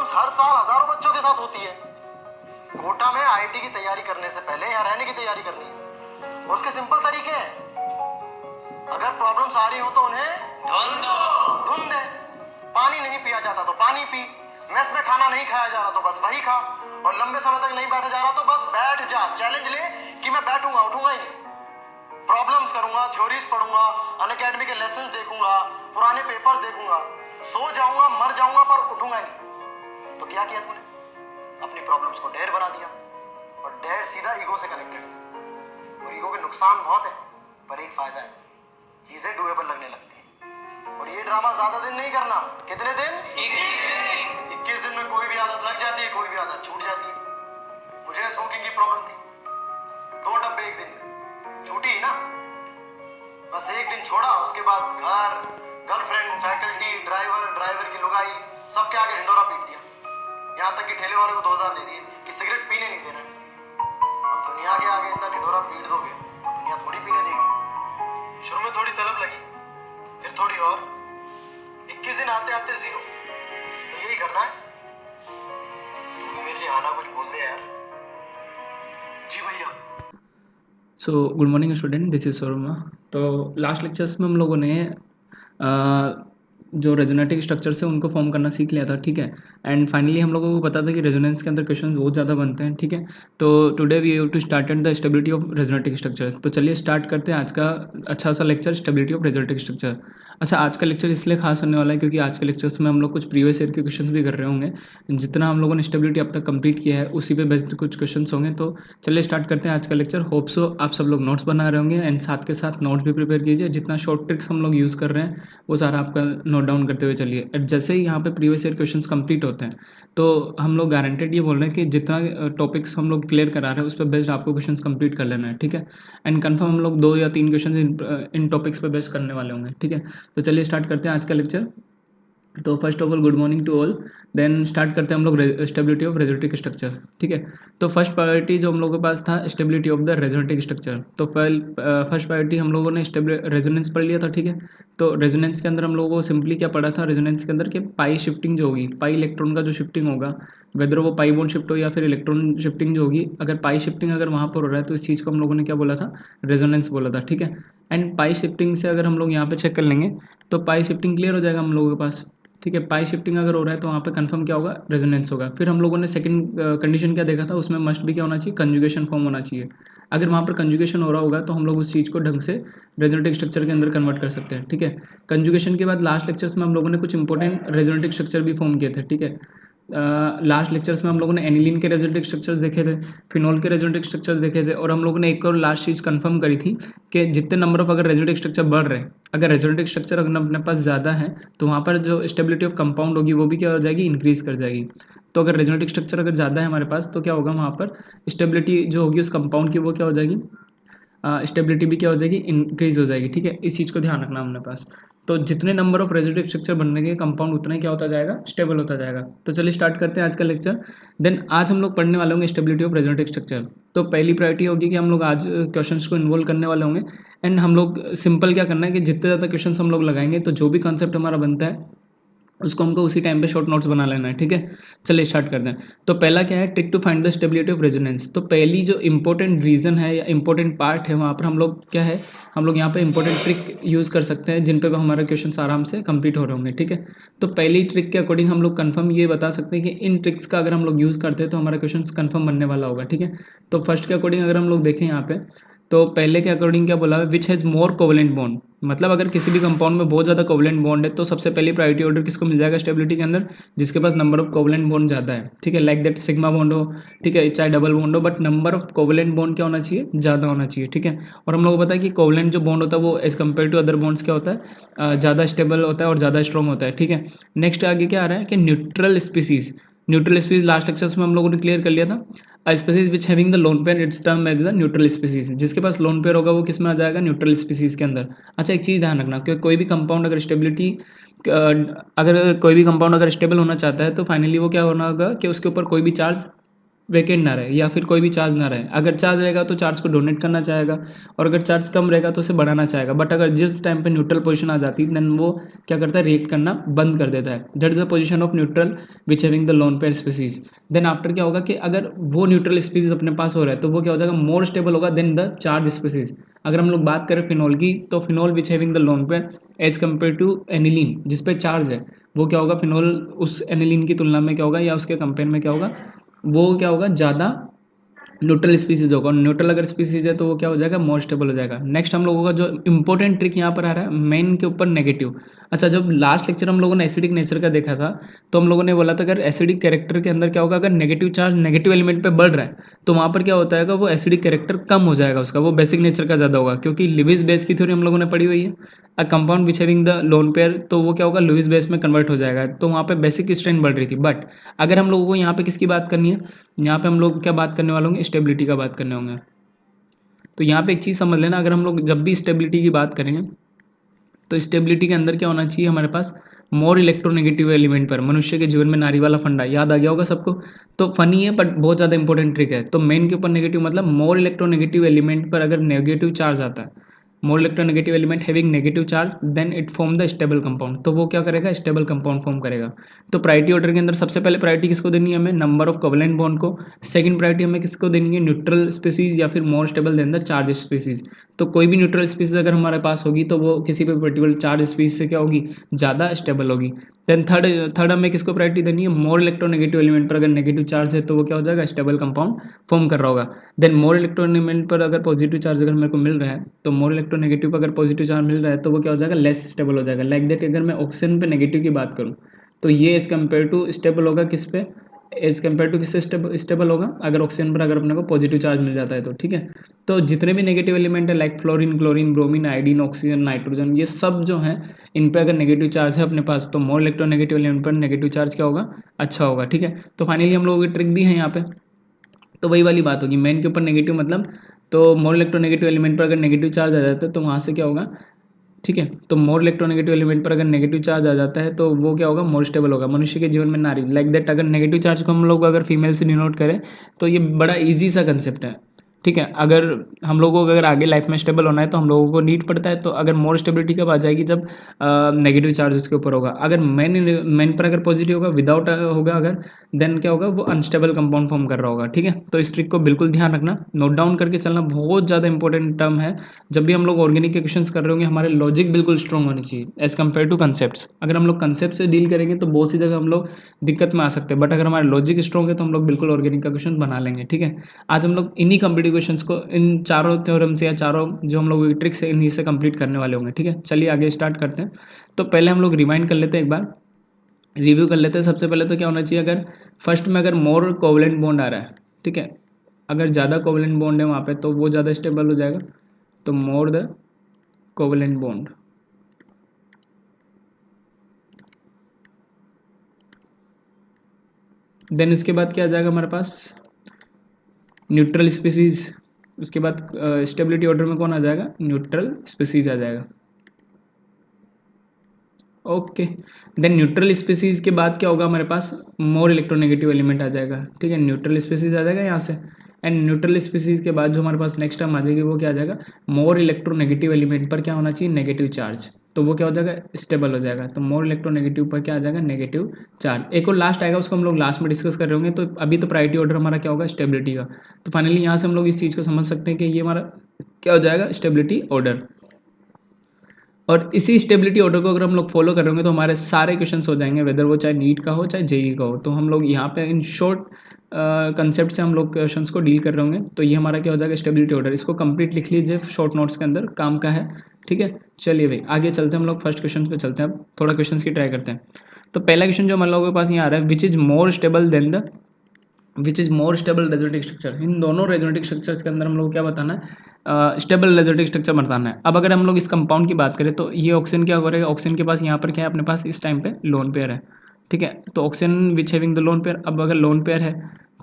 Problems हर साल हजारों बच्चों के साथ होती है। कोटा में आईआईटी की तैयारी करने से पहले यहाँ रहने की तैयारी करनी है और उसके सिंपल तरीके हैं। अगर प्रॉब्लम्स आ रही हो तो उन्हें धुन दे। पानी नहीं पिया जाता तो पानी पी, मेस में खाना नहीं खाया जा रहा तो बस वही खा, और लंबे समय तक नहीं बैठा जा रहा तो बस बैठ जा। चैलेंज ले कि मैं बैठूंगा, उठूंगा ही नहीं। प्रॉब्लम्स करूंगा, थ्योरीज पढ़ूंगा, अनअकैडमी के लेसन्स देखूंगा, पुराने पेपर देखूंगा, सो जाऊंगा, मर जाऊंगा, पर उठूंगा ही नहीं। तो क्या किया तूने? अपनी प्रॉब्लम्स को डेयर बना दिया, और डेयर सीधा ईगो से कनेक्टेड है। और ईगो के नुकसान बहुत है, पर एक फायदा है, चीजें डूएबल लगने लगती है। और ये ड्रामा ज्यादा दिन नहीं करना। कितने दिन? 21 दिन में कोई भी आदत लग जाती है, कोई भी आदत छूट जाती है। मुझे स्मोकिंग की प्रॉब्लम थी, 2 डब्बे एक दिन में, छूटी ही ना। बस एक दिन छोड़ा, उसके बाद घर, गर्लफ्रेंड, फैकल्टी, ड्राइवर की लुगाई, सबके आगे ढिंडोरा पीट दिया। यहाँ तक कि ठेले वाले को 2000 दे दिए कि सिगरेट पीने नहीं देना। अब दुनिया के आगे इतना ढिंडोरा पीट दोगे तो दुनिया थोड़ी पीने देगी। शुरू में थोड़ी तलब लगी, फिर थोड़ी और, 21 दिन आते आते 0। तो यही करना है। तू भी मेरे लिए आना, कुछ बोल दे यार। जी भैया। So good morning student, this is Saurma. तो लास्ट लेक्चर्स में हम लोगों ने जो रेजोनेटिक स्ट्रक्चर्स है उनको फॉर्म करना सीख लिया था, ठीक है। एंड फाइनली हम लोगों को पता था कि रेजोनेंस के अंदर क्वेश्चंस बहुत ज़्यादा बनते हैं, ठीक है। तो today we have to start the stability of resonetic structure. तो चलिए स्टार्ट करते हैं आज का अच्छा सा lecture, stability of resonetic structure. अच्छा, आज का लेक्चर इसलिए खास होने वाला है क्योंकि आज के लेक्चर्स में हम लोग कुछ प्रीवियस ईयर के क्वेश्चंस भी कर रहे होंगे। जितना हम लोगों ने स्टेबिलिटी अब तक कंप्लीट किया है उसी पे बेस्ड कुछ क्वेश्चंस होंगे। तो चलिए स्टार्ट करते हैं आज का लेक्चर। होप सो आप सब लोग नोट्स बना रहे होंगे एंड साथ के साथ नोट्स भी प्रिपेयर कीजिए। जितना शॉर्ट ट्रिक्स हम लोग यूज़ कर रहे हैं वो सारा आपका नोट डाउन करते हुए चलिए। एंड जैसे ही यहाँ पे प्रीवियस ईयर क्वेश्चंस कंप्लीट होते हैं तो हम लोग गारंटेड ये बोल रहे हैं कि जितना टॉपिक्स हम लोग क्लियर करा रहे हैं उस पर बेस्ड आपको क्वेश्चंस कंप्लीट कर लेना है, ठीक है। एंड कंफर्म हम लोग 2 या 3 क्वेश्चंस इन टॉपिक्स पे बेस्ड करने वाले होंगे, ठीक है। तो चलिए स्टार्ट करते हैं आज का लेक्चर। तो first of all good morning to all. Then start करते हैं हम लोग स्टेबिलिटी ऑफ रेजोनेटिक स्ट्रक्चर, ठीक है। तो फर्स्ट प्रायोरिटी जो हम लोगों के पास था stability of the resonetic structure. तो फर्स्ट प्रायोरिटी हम लोगों ने रेजोनेंस पढ़ लिया था, ठीक है। तो रेजोनेंस के अंदर हम लोगों को सिंपली क्या पढ़ा था रेजोनेंस के अंदर कि पाई शिफ्टिंग जो होगी, पाई इलेक्ट्रॉन का जो शिफ्टिंग होगा, वेदर वो पाई बॉन्ड शिफ्ट हो या फिर इलेक्ट्रॉन शिफ्टिंग जो होगी, अगर पाई शिफ्टिंग अगर वहाँ पर हो रहा है तो इस चीज़ को हम लोगों ने क्या बोला था, रेजोनेंस बोला था, ठीक है। एंड पाई शिफ्टिंग से अगर हम लोग यहाँ पे चेक कर लेंगे तो पाई शिफ्टिंग क्लियर हो जाएगा हम लोगों के पास, ठीक है। पाई शिफ्टिंग अगर हो रहा है तो वहाँ पे कंफर्म क्या होगा, रेजोनेंस होगा। फिर हम लोगों ने सेकंड कंडीशन क्या देखा था, उसमें मस्ट भी क्या होना चाहिए, कंजुगेशन फॉर्म होना चाहिए। अगर वहाँ पर कंजुगेशन हो रहा होगा तो हम लोग उस चीज़ को ढंग से रेजोनेटिक स्ट्रक्चर के अंदर कन्वर्ट कर सकते हैं, ठीक है। कंजुगेशन के बाद लास्ट लेक्चर्स में हम लोगों ने कुछ इंपॉर्टेंट रेजोनेटिक स्ट्रक्चर भी फॉर्म किए थे, ठीक है। लास्ट लेक्चर्स में हम लोगों ने एनिलीन के रेजोनेटिक स्ट्रक्चर्स देखे थे, फिनॉल के रेजोनेटिक स्ट्रक्चर्स देखे थे, और हम लोगों ने एक और लास्ट चीज़ कंफर्म करी थी कि जितने नंबर ऑफ अगर रेजोनेटिक स्ट्रक्चर बढ़ रहे हैं, अगर रेजोनेटिक स्ट्रक्चर अगर अपने पास ज़्यादा है तो वहाँ पर जो स्टेबिलिटी ऑफ कंपाउंड होगी वो भी क्या हो जाएगी, इंक्रीज़ कर जाएगी। तो अगर रेजोनेटिक स्ट्रक्चर अगर ज़्यादा है हमारे पास तो क्या होगा, वहाँ पर स्टेबिलिटी जो होगी उस कंपाउंड की वो क्या हो जाएगी, स्टेबिलिटी भी क्या हो जाएगी, इंक्रीज हो जाएगी, ठीक है। इस चीज़ को ध्यान रखना अपने पास। तो जितने नंबर ऑफ रेजोनेटिक स्ट्रक्चर बनने के कंपाउंड उतना ही क्या होता जाएगा, स्टेबल होता जाएगा। तो चलिए स्टार्ट करते हैं आज का लेक्चर। देन आज हम लोग पढ़ने वाले होंगे स्टेबिलिटी ऑफ रेजोनेटिक स्ट्रक्चर। तो पहली प्रायोरिटी होगी कि हम लोग आज क्वेश्चंस को इन्वॉल्व करने वाले होंगे। एंड हम लोग सिंपल क्या करना है कि जितने ज़्यादा क्वेश्चन हम लोग लगाएंगे तो जो भी कॉन्सेप्ट हमारा बनता है उसको हमको उसी टाइम पे शॉर्ट नोट्स बना लेना है, ठीक है। चलिए स्टार्ट करते हैं। तो पहला क्या है, trick to find the stability of resonance. तो पहली जो इंपॉर्टेंट रीज़न है या इंपॉर्टेंट पार्ट है वहाँ पर हम लोग क्या है, हम लोग यहाँ पे इंपॉर्टेंट ट्रिक यूज़ कर सकते हैं जिन पे हमारे क्वेश्चन आराम से कंप्लीट हो रहे होंगे, ठीक है। तो पहली ट्रिक के अकॉर्डिंग हम लोग कंफर्म ये बता सकते हैं कि इन ट्रिक्स का अगर हम लोग यूज़ करते हैं तो हमारा क्वेश्चन कंफर्म बनने वाला होगा, ठीक है। तो फर्स्ट के अकॉर्डिंग अगर हम लोग देखें यहाँ पे, तो पहले के अकॉर्डिंग क्या बोला है, which has more covalent bond. मतलब अगर किसी भी कंपाउंड में बहुत ज़्यादा कोवलेंट बॉन्ड है तो सबसे पहले प्रायोरिटी ऑर्डर किसको मिल जाएगा स्टेबिलिटी के अंदर, जिसके पास नंबर ऑफ कोवलेंट बॉन्ड ज़्यादा है, ठीक है। लाइक दैट सिग्मा बॉन्ड हो, ठीक है, चाहे डबल बॉन्ड हो, but number of covalent bond क्या होना चाहिए, ज़्यादा होना चाहिए, ठीक है। और हम लोग को पता है कि कोवलेंट जो बॉन्ड होता है वो as compare to other bonds क्या होता है, ज़्यादा स्टेबल होता है और ज़्यादा स्ट्रॉन्ग होता है, ठीक है। नेक्स्ट आगे क्या आ रहा है कि neutral species. Neutral species last lectures में हम लोगों ने क्लियर कर लिया था। Species which having the lone pair its term as the neutral species. जिसके पास लोन पेयर होगा वो किस में आ जाएगा, न्यूट्रल स्पीसीज के अंदर। अच्छा, एक चीज़ ध्यान रखना कि कोई भी कंपाउंड अगर स्टेबिलिटी अगर कोई भी कंपाउंड अगर स्टेबल होना चाहता है तो फाइनली वो क्या होना होगा कि उसके ऊपर कोई भी चार्ज वैकेंट ना रहे या फिर कोई भी चार्ज ना रहे। अगर चार्ज रहेगा तो चार्ज को डोनेट करना चाहेगा, और अगर चार्ज कम रहेगा तो उसे बढ़ाना चाहेगा। बट अगर जिस टाइम पे न्यूट्रल पोजीशन आ जाती है देन वो क्या करता है, रिएक्ट करना बंद कर देता है। That is the position of neutral which having the lone pair species. Then after क्या होगा कि अगर वो न्यूट्रल स्पीसीज अपने पास हो रहा है तो वो क्या हो जाएगा, मोर स्टेबल होगा देन द चार्ज स्पीसीज। अगर हम लोग बात करें फिनोल की, तो phenol which having the lone pair as compare to aniline जिस पे चार्ज है, वो क्या होगा, फिनोल उस एनिलीन की तुलना में क्या होगा या उसके कंपेयर में क्या होगा, वो क्या होगा, ज़्यादा न्यूट्रल स्पीसीज होगा। और न्यूट्रल अगर स्पीसीज है तो वो क्या हो जाएगा, मोर स्टेबल हो जाएगा। नेक्स्ट हम लोगों का जो इंपॉर्टेंट ट्रिक यहाँ पर आ रहा है मेन के ऊपर, नेगेटिव। अच्छा, जब लास्ट लेक्चर हम लोगों ने एसिडिक नेचर का देखा था तो हम लोगों ने बोला था अगर एसिडिक कैरेक्टर के अंदर क्या होगा, अगर नेगेटिव चार्ज नेगेटिव एलिमेंट पे बढ़ रहा है तो वहाँ पर क्या होता है, वो एसिडिक कैरेक्टर कम हो जाएगा उसका, वो बेसिक नेचर का ज़्यादा होगा। क्योंकि लिविस बेस की थ्योरी हम लोगों ने पढ़ी हुई है, अ compound which having the lone pair, तो वो क्या होगा, लुइस बेस में कन्वर्ट हो जाएगा। तो वहाँ पे बेसिक स्ट्रेंथ बढ़ रही थी। बट अगर हम लोगों को यहाँ पे किसकी बात करनी है, यहाँ पे हम लोग क्या बात करने वाले होंगे, स्टेबिलिटी का बात करने होंगे। तो यहाँ पे एक चीज़ समझ लेना, अगर हम लोग जब भी स्टेबिलिटी की बात करेंगे तो स्टेबिलिटी के अंदर क्या होना चाहिए हमारे पास, मोर इलेक्ट्रोनेगेटिव एलिमेंट पर। मनुष्य के जीवन में नारी वाला फंडा याद आ गया होगा सबको। तो फनी है बट बहुत ज़्यादा इंपॉर्टेंट ट्रिक है। तो मेन के ऊपर नेगेटिव मतलब मोर इलेक्ट्रोनेगेटिव एलिमेंट पर अगर नेगेटिव चार्ज आता है, more electronegative element having negative charge, then it form the stable compound. तो वो क्या करेगा, स्टेबल कंपाउंड फॉर्म करेगा। तो प्रायोरिटी ऑर्डर के अंदर सबसे पहले प्रायोरिटी किसको देनी है हमें, नंबर ऑफ कोवेलेंट बॉन्ड को। सेकंड प्रायोरिटी हमें किसको देनी है, न्यूट्रल स्पीसीज या फिर मोर stable than the charge species. तो कोई भी न्यूट्रल स्पीसीज अगर हमारे पास होगी तो वो किसी भी पर्टिकुलर चार्ज स्पीसीज से क्या होगी, ज़्यादा स्टेबल होगी। देन थर्ड हमें किसको प्रायोरिटी देनी है, मोर इलेक्ट्रोनेगेटिव एलिमेंट पर अगर नेगेटिव चार्ज है तो वो क्या हो जाएगा, स्टेबल कंपाउंड फॉर्म कर रहा होगा। देन मोर इलेक्ट्रॉन एलिमेंट पर अगर पॉजिटिव चार्ज अगर मेरे को मिल रहा है, तो मोर इलेक्ट्रोनेगेटिव पर अगर पॉजिटिव चार्ज मिल रहा है तो वो क्या हो जाएगा, लेस स्टेबल हो जाएगा। लाइक दैट अगर मैं ऑक्सीजन पे नेगेटिव की बात करूँ तो ये एज कम्पेयर टू स्टेबल होगा किस पे, एज कम्पेयर टू किससे स्टेबल होगा, अगर ऑक्सीजन पर अगर अपने को पॉजिटिव चार्ज मिल जाता है तो। ठीक है, तो जितने भी नेगेटिव एलिमेंट है like fluorine, chlorine, bromine, iodine, oxygen, nitrogen, ये सब जो हैं इन पर अगर नेगेटिव चार्ज है अपने पास तो मोर इलेक्ट्रोनेगेटिव एलिमेंट पर नेगेटिव चार्ज क्या होगा, अच्छा होगा। ठीक है, तो फाइनली हम लोगों की ट्रिक भी है यहाँ पे। तो वही वाली बात होगी, मेन के ऊपर नेगेटिव मतलब, तो मोर इलेक्ट्रोनेगेटिव एलिमेंट पर अगर नेगेटिव चार्ज आ जाता है तो वहाँ से क्या होगा, ठीक है, तो मोर इलेक्ट्रोनेगेटिव एलिमेंट पर अगर नेगेटिव चार्ज आ जाता है तो वो क्या होगा, मोर स्टेबल होगा। मनुष्य के जीवन में नारी, लाइक दैट अगर नेगेटिव चार्ज को हम लोग अगर फीमेल से डिनोट करें तो ये बड़ा ईजी सा कंसेप्ट है। ठीक है, अगर हम लोगों को अगर आगे लाइफ में स्टेबल होना है तो हम लोगों को नीड पड़ता है। तो अगर मोर स्टेबिलिटी कब आ जाएगी, जब नेगेटिव चार्ज उसके ऊपर होगा। अगर मैन पर अगर पॉजिटिव होगा, विदाउट होगा अगर, देन क्या होगा, वो अनस्टेबल कंपाउंड फॉर्म कर रहा होगा। ठीक है, तो इस ट्रिक को बिल्कुल ध्यान रखना, नोट डाउन करके चलना, बहुत ज़्यादा इंपॉर्टेंट टर्म है। जब भी हम लोग ऑर्गेनिक के क्वेश्चंस कर रहे होंगे हमारे लॉजिक बिल्कुल स्ट्रॉन्ग होनी चाहिए एज कम्पेयर टू कंसेप्ट्स। अगर हम लोग कंसेप्ट से डील करेंगे तो बहुत सी जगह हम लोग दिक्कत में आ सकते हैं, बट अगर हमारे लॉजिक स्ट्रॉन्ग है तो हम लोग बिल्कुल ऑर्गेनिक का क्वेश्चन बना लेंगे। ठीक है, आज हम लोग इन्हीं कम्पिटिटिव क्वेश्चंस को, इन चारों थ्योरम से या चारों जो हम लोग ट्रिक्स है इन्हीं से कंप्लीट करने वाले होंगे। ठीक है, चलिए आगे स्टार्ट करते हैं। तो पहले हम लोग रिवाइंड कर लेते हैं, एक बार रिव्यू कर लेते हैं। सबसे पहले तो क्या होना चाहिए, अगर फर्स्ट में अगर मोर कोवलेंट बॉन्ड आ रहा है, ठीक है, अगर ज़्यादा कोवलेंट बॉन्ड है वहाँ पे तो वो ज़्यादा स्टेबल हो जाएगा, तो more the covalent bond. Then उसके बाद क्या आ जाएगा हमारे पास, न्यूट्रल स्पीसीज। उसके बाद स्टेबिलिटी ऑर्डर में कौन आ जाएगा, न्यूट्रल स्पीसीज आ जाएगा। ओके, देन न्यूट्रल स्पीसीज के बाद क्या होगा हमारे पास, मोर इलेक्ट्रोनेगेटिव एलिमेंट आ जाएगा। ठीक है, न्यूट्रल स्पीसीज आ जाएगा यहाँ से। एंड न्यूट्रल स्पीसीज के बाद जो हमारे पास नेक्स्ट टर्म आ जाएगी वो क्या आ जाएगा, मोर इलेक्ट्रोनेगेटिव एलिमेंट पर क्या होना चाहिए, नेगेटिव चार्ज। तो वो क्या हो जाएगा, स्टेबल हो जाएगा। तो मोर इलेक्ट्रोनेगेटिव पर क्या आ जाएगा, नेगेटिव चार्ज। एक और लास्ट आएगा, उसको हम लोग लास्ट में डिस्कस कर रहे होंगे। तो अभी तो प्रायोरिटी ऑर्डर हमारा क्या होगा, स्टेबिलिटी का। तो फाइनली यहाँ से हम लोग इस चीज़ को समझ सकते हैं कि ये हमारा क्या हो जाएगा, स्टेबिलिटी ऑर्डर। और इसी स्टेबिलिटी ऑर्डर को अगर हम लोग फॉलो करेंगे तो हमारे सारे क्वेश्चंस हो जाएंगे, वेदर वो चाहे नीट का हो चाहे जेई का हो। तो हम लोग यहाँ पे इन शॉर्ट कंसेप्ट से हम लोग क्वेश्चंस को डील कर रहे होंगे। तो ये हमारा क्या हो जाएगा, स्टेबिलिटी ऑर्डर। इसको कंप्लीट लिख लीजिए शॉर्ट नोट्स के अंदर, काम का है। ठीक है, चलिए भाई आगे चलते हैं, हम लोग फर्स्ट क्वेश्चन पे चलते हैं। अब थोड़ा क्वेश्चन की ट्राई करते हैं। तो पहला क्वेश्चन जो हम लोगों के पास यहाँ आ रहा है, which is more stable than the, which is more stable resonetic structure. इन दोनों रेजोनेटिक स्ट्रक्चर्स के अंदर हम लोग क्या बताना है, स्टेबल रेजोनेटिक स्ट्रक्चर बताना है। अब अगर हम लोग इस कंपाउंड की बात करें तो ये ऑक्सीजन क्या करेगा, ऑक्सीजन के पास यहाँ पर क्या है, अपने पास इस टाइम पे लोन पेयर है। ठीक है, तो oxygen which having the lone pair. अब अगर लोन पेयर है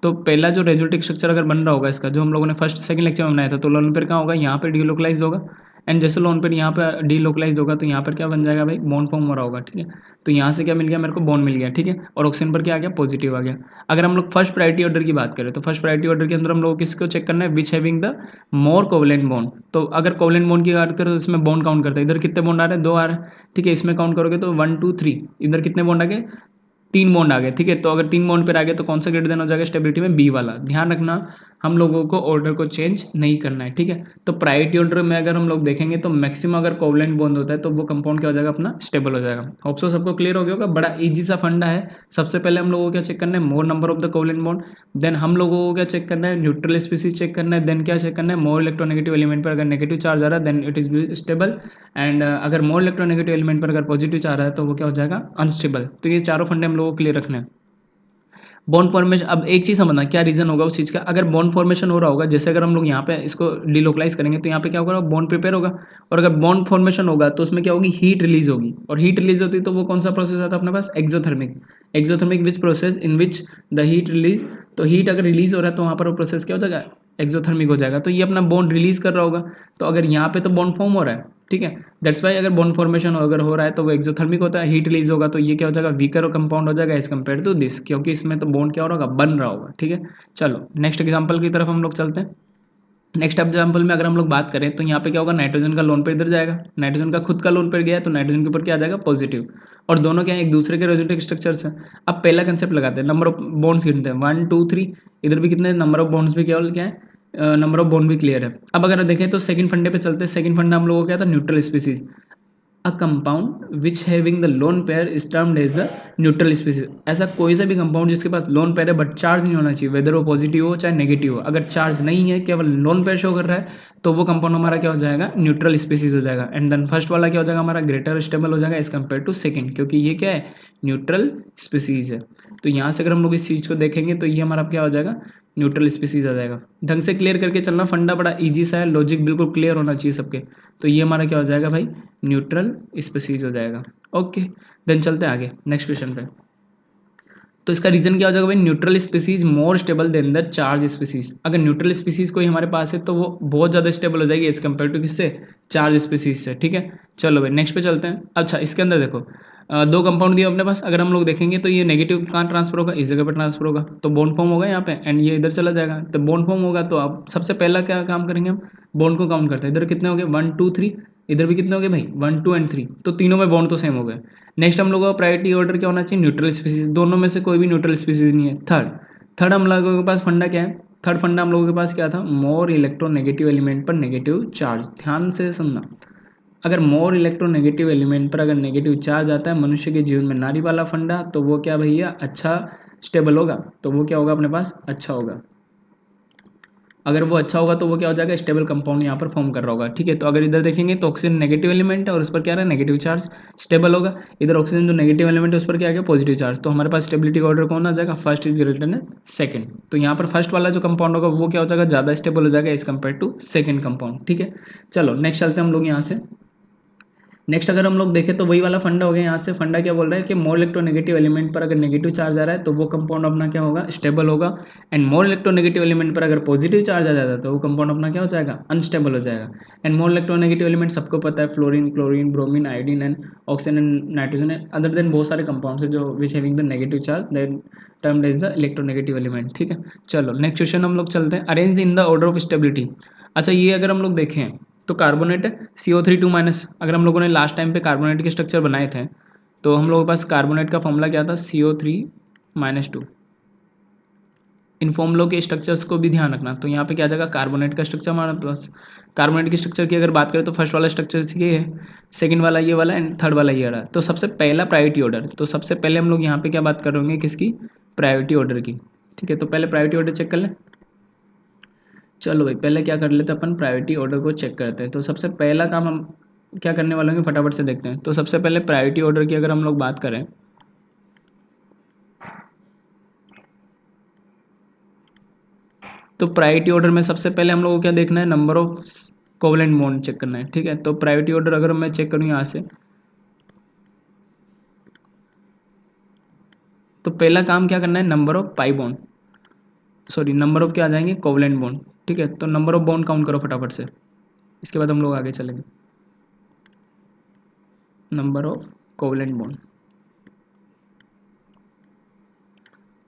तो पहला जो रेजोनेटिक स्ट्रक्चर अगर बन रहा होगा इसका, जो हम लोगों ने फर्स्ट सेकंड लेक्चर में बनाया था, तो लोन पेयर कहाँ होगा, यहाँ पर डिलोकलाइज होगा। एंड जैसे लोन पेयर यहाँ पर डीलोकलाइज होगा तो यहाँ पर क्या बन जाएगा भाई, बॉन्ड फॉर्म हो रहा होगा, ठीक है। तो यहाँ से क्या मिल गया मेरे को, बॉन्ड मिल गया, ठीक है। और ऑक्सीजन पर क्या आ गया, पॉजिटिव आ गया। अगर हम लोग फर्स्ट प्रायोरिटी ऑर्डर की बात करें तो फर्स्ट प्रायोरिटी ऑर्डर के अंदर हम लोग किसको चेक करना है, विच having the more covalent bond. तो अगर कोवलेंट बॉन्ड की बात करें तो इसमें बॉन्ड काउंट करते हैं, इधर कितने बॉन्ड आ रहे हैं, 2 आ रहे हैं, ठीक है। इसमें काउंट करोगे तो 1 2 3, इधर कितने बॉन्ड आ गए, 3 बॉन्ड आ गए, ठीक है। तो अगर 3 बॉन्ड पर आ गए तो कौन सा ग्रेटर देन हो जाएगा स्टेबिलिटी में, बी वाला। ध्यान रखना हम लोगों को ऑर्डर को चेंज नहीं करना है, ठीक है। तो प्रायोरिटी ऑर्डर में अगर हम लोग देखेंगे तो मैक्सिमम अगर कोवलेंट बॉन्ड होता है तो वो कंपाउंड क्या हो जाएगा, अपना स्टेबल हो जाएगा। होप सो सबको क्लियर हो गया होगा, बड़ा इजी सा फंडा है। सबसे पहले हम लोगों को क्या चेक करना है, more number of the covalent bond. Then हम लोगों को क्या चेक करना है, न्यूट्रल स्पीसीज चेक करना है। देन क्या चेक करना है, मोर इलेक्ट्रोनेगेटिव एलिमेंट पर अगर नेगेटिव चार्ज आ रहा है then it is stable, and अगर मोर इलेक्ट्रोनेगेटिव एलिमेंट पर अगर पॉजिटिव चार्ज आ रहा है तो वो क्या हो जाएगा, अनस्टेबल। तो ये चारों फंडे हम लोगों को क्लियर रखने हैं। बॉन्ड फॉर्मेशन, अब एक चीज़ समझना क्या रीजन होगा उस चीज़ का। अगर बॉन्ड फॉर्मेशन हो रहा होगा, जैसे अगर हम लोग यहाँ पे इसको डिलोकलाइज करेंगे तो यहाँ पे क्या होगा, बॉन्ड प्रिपेयर होगा। और अगर बॉन्ड फॉर्मेशन होगा तो उसमें क्या होगी, हीट रिलीज होगी। और हीट रिलीज होती है तो वो कौन सा प्रोसेस आता है अपने पास, exothermic. Exothermic which process in which the heat release, तो हीट अगर रिलीज हो रहा है तो वहाँ पर वो प्रोसेस क्या हो जाएगा, एक्सोथर्मिक हो जाएगा। तो ये अपना बॉन्ड रिलीज कर रहा होगा। तो अगर यहाँ पे तो बॉन्ड फॉर्म हो रहा है, ठीक है। दैट्स वाई अगर बॉन्ड फॉर्मेशन अगर हो रहा है तो वो एक्सोथर्मिक होता है, हीट रिलीज होगा तो ये क्या हो जाएगा, वीकर कंपाउंड हो जाएगा एज कम्पेयर टू दिस, क्योंकि इसमें तो बॉन्ड क्या हो रहा होगा, बन रहा होगा, ठीक है। चलो नेक्स्ट एग्जाम्पल की तरफ हम लोग चलते हैं। नेक्स्ट एग्जाम्पल में अगर हम लोग बात करें तो यहाँ पे क्या होगा, नाइट्रोजन का लोन पेयर इधर जाएगा, नाइट्रोजन का खुद का लोन पेयर गया है तो नाइट्रोजन के ऊपर क्या आ जाएगा, पॉजिटिव। और दोनों क्या है, एक दूसरे के रेजोनेटिव स्ट्रक्चर्स हैं। अब पहला कंसेप्ट लगाते हैं, नंबर ऑफ बॉन्ड्स गिनते हैं, 1 2 3। इधर भी कितने, नंबर ऑफ बॉन्ड्स भी क्या है, नंबर ऑफ बॉन्ड भी क्लियर है। अब अगर देखें तो सेकंड फंडे पे चलते हैं। सेकंड फंडा हम लोगों को क्या था, neutral species. A compound which having the lone pair is termed as the neutral species. ऐसा कोई सा भी कंपाउंड जिसके पास लोन पेयर है बट चार्ज नहीं होना चाहिए, वेदर वो पॉजिटिव हो चाहे नेगेटिव हो। अगर चार्ज नहीं है, केवल लोन पेयर शो कर रहा है, तो वो कंपाउंड हमारा क्या हो जाएगा, न्यूट्रल स्पीसीज हो जाएगा। एंड देन फर्स्ट वाला क्या हो जाएगा, हमारा ग्रेटर स्टेबल हो जाएगा एज कम्पेयर टू सेकंड, क्योंकि ये क्या है, न्यूट्रल स्पीसीज है। तो यहाँ से अगर हम लोग इस चीज़ को देखेंगे तो ये हमारा क्या हो जाएगा, न्यूट्रल स्पीसीज आ जाएगा। ढंग से क्लियर करके चलना, फंडा बड़ा इजी सा है, लॉजिक बिल्कुल क्लियर होना चाहिए सबके। तो ये हमारा क्या हो जाएगा भाई, न्यूट्रल स्पीसीज हो जाएगा। ओके, देन चलते हैं आगे नेक्स्ट क्वेश्चन पे। तो इसका रीजन क्या हो जाएगा भाई, neutral species more stable than the charge species. अगर न्यूट्रल स्पीसीज कोई हमारे पास है तो वो बहुत ज़्यादा स्टेबल हो जाएगी एज कम्पेयर टू किससे, चार्ज स्पीसीज से, ठीक है। चलो भाई नेक्स्ट पे चलते हैं। अच्छा, इसके अंदर देखो दो कंपाउंड दिए अपने पास। अगर हम लोग देखेंगे तो ये नेगेटिव कहाँ ट्रांसफर होगा, इस जगह पर ट्रांसफर होगा, तो बॉन्ड फॉर्म होगा यहाँ पे, एंड ये इधर चला जाएगा। तो बॉन्ड फॉर्म होगा तो अब सबसे पहला क्या काम करेंगे हम, बॉन्ड को काउंट करते हैं। इधर कितने हो गए, 1 2 3। इधर भी कितने हो गए भाई, 1 2 एंड 3। तो तीनों में बॉन्ड तो सेम हो गए। नेक्स्ट हम लोगों का प्रायोरिटी ऑर्डर क्या होना चाहिए, न्यूट्रल स्पीसीज। दोनों में से कोई भी न्यूट्रल स्पीसीज नहीं है। थर्ड, थर्ड हम लोगों के पास फंडा क्या है, थर्ड फंडा हम लोगों के पास क्या था, मोर इलेक्ट्रोनेगेटिव एलिमेंट पर नेगेटिव चार्ज। ध्यान से सुनना, अगर मोर इलेक्ट्रोनेगेटिव एलिमेंट पर अगर नेगेटिव चार्ज आता है मनुष्य के जीवन में, नारी वाला फंडा, तो वो क्या भैया, अच्छा स्टेबल होगा। तो वो क्या होगा अपने पास, अच्छा होगा। अगर वो अच्छा होगा तो वो क्या हो जाएगा, स्टेबल कंपाउंड यहाँ पर फॉर्म कर रहा होगा, ठीक है। तो अगर इधर देखेंगे तो ऑक्सीजन नेगेटिव एलिमेंट है और उस पर क्या है, नेगेटिव चार्ज, स्टेबल होगा। इधर ऑक्सीजन जो नेगेटिव एलिमेंट है उस पर क्या आ गया, पॉजिटिव चार्ज। तो हमारे पास स्टेबिलिटी का ऑर्डर कौन आ जाएगा, first is greater than second. तो यहाँ पर फर्स्ट वाला जो कंपाउंड होगा वो क्या हो जाएगा, ज़्यादा स्टेबल हो जाएगा as compare to second compound, ठीक है। चलो नेक्स्ट चलते हैं हम लोग यहाँ से। नेक्स्ट अगर हम लोग देखें तो वही वाला फंडा हो गया। यहाँ से फंडा क्या बोल रहा है कि मोर इलेक्ट्रोनेगेटिव एलिमेंट पर अगर नेगेटिव चार्ज आ रहा है तो वो कंपाउंड अपना क्या होगा, स्टेबल होगा। एंड मोर इलेक्ट्रोनेगेटिव एलिमेंट पर अगर पॉजिटिव चार्ज आ जाता है तो वो कंपाउंड अपना क्या हो जाएगा, अनस्टेबल हो जाएगा। एंड मोर इलेक्ट्रोनेगेटिव एलिमेंट सबको पता है, fluorine, chlorine, bromine, iodine and oxygen and nitrogen and other then बहुत सारे कंपाउंड्स है जो which having the negative charge, that termed as the electronegative element, ठीक है। चलो नेक्स्ट क्वेश्चन हम लोग चलते हैं, arrange in the order of stability. अच्छा, ये अगर हम लोग देखें तो कार्बोनेट है, CO3 2 माइनस। अगर हम लोगों ने लास्ट टाइम पे कार्बोनेट के स्ट्रक्चर बनाए थे तो हम लोगों के पास कार्बोनेट का फॉर्मूला क्या था, CO3-2। इन फॉर्मूलों के स्ट्रक्चर्स को भी ध्यान रखना। तो यहाँ पे क्या आ जाएगा, कार्बोनेट का स्ट्रक्चर हमारे पास। कार्बोनेट के स्ट्रक्चर की अगर बात करें तो फर्स्ट वाला स्ट्रक्चर ये है, सेकंड वाला ये वाला एंड थर्ड वाला ये रहा। तो सबसे पहला प्रायोरिटी ऑर्डर, तो सबसे पहले हम लोग यहाँ पे क्या बात कर रहे होंगे, किसकी, प्रायोरिटी ऑर्डर की, ठीक है। तो पहले प्रायोरिटी ऑर्डर चेक कर लें। चलो भाई पहले क्या कर लेते हैं अपन, प्रायोरिटी ऑर्डर को चेक करते हैं। तो सबसे पहला काम हम क्या करने वाले होंगे, फटाफट से देखते हैं। तो सबसे पहले प्रायोरिटी ऑर्डर की अगर हम लोग बात करें तो प्रायोरिटी ऑर्डर में सबसे पहले हम लोगों को क्या देखना है, number of covalent bond check करना है, ठीक है। तो प्रायोरिटी ऑर्डर अगर मैं चेक करूँ यहाँ से, तो पहला काम क्या करना है, number of pi bond, sorry number of क्या आ जाएंगे, कोवलेंट बॉन्ड, ठीक है। तो नंबर ऑफ बॉन्ड काउंट करो फटाफट से। इसके बाद हम लोग आगे चलेंगे। Number of covalent bond.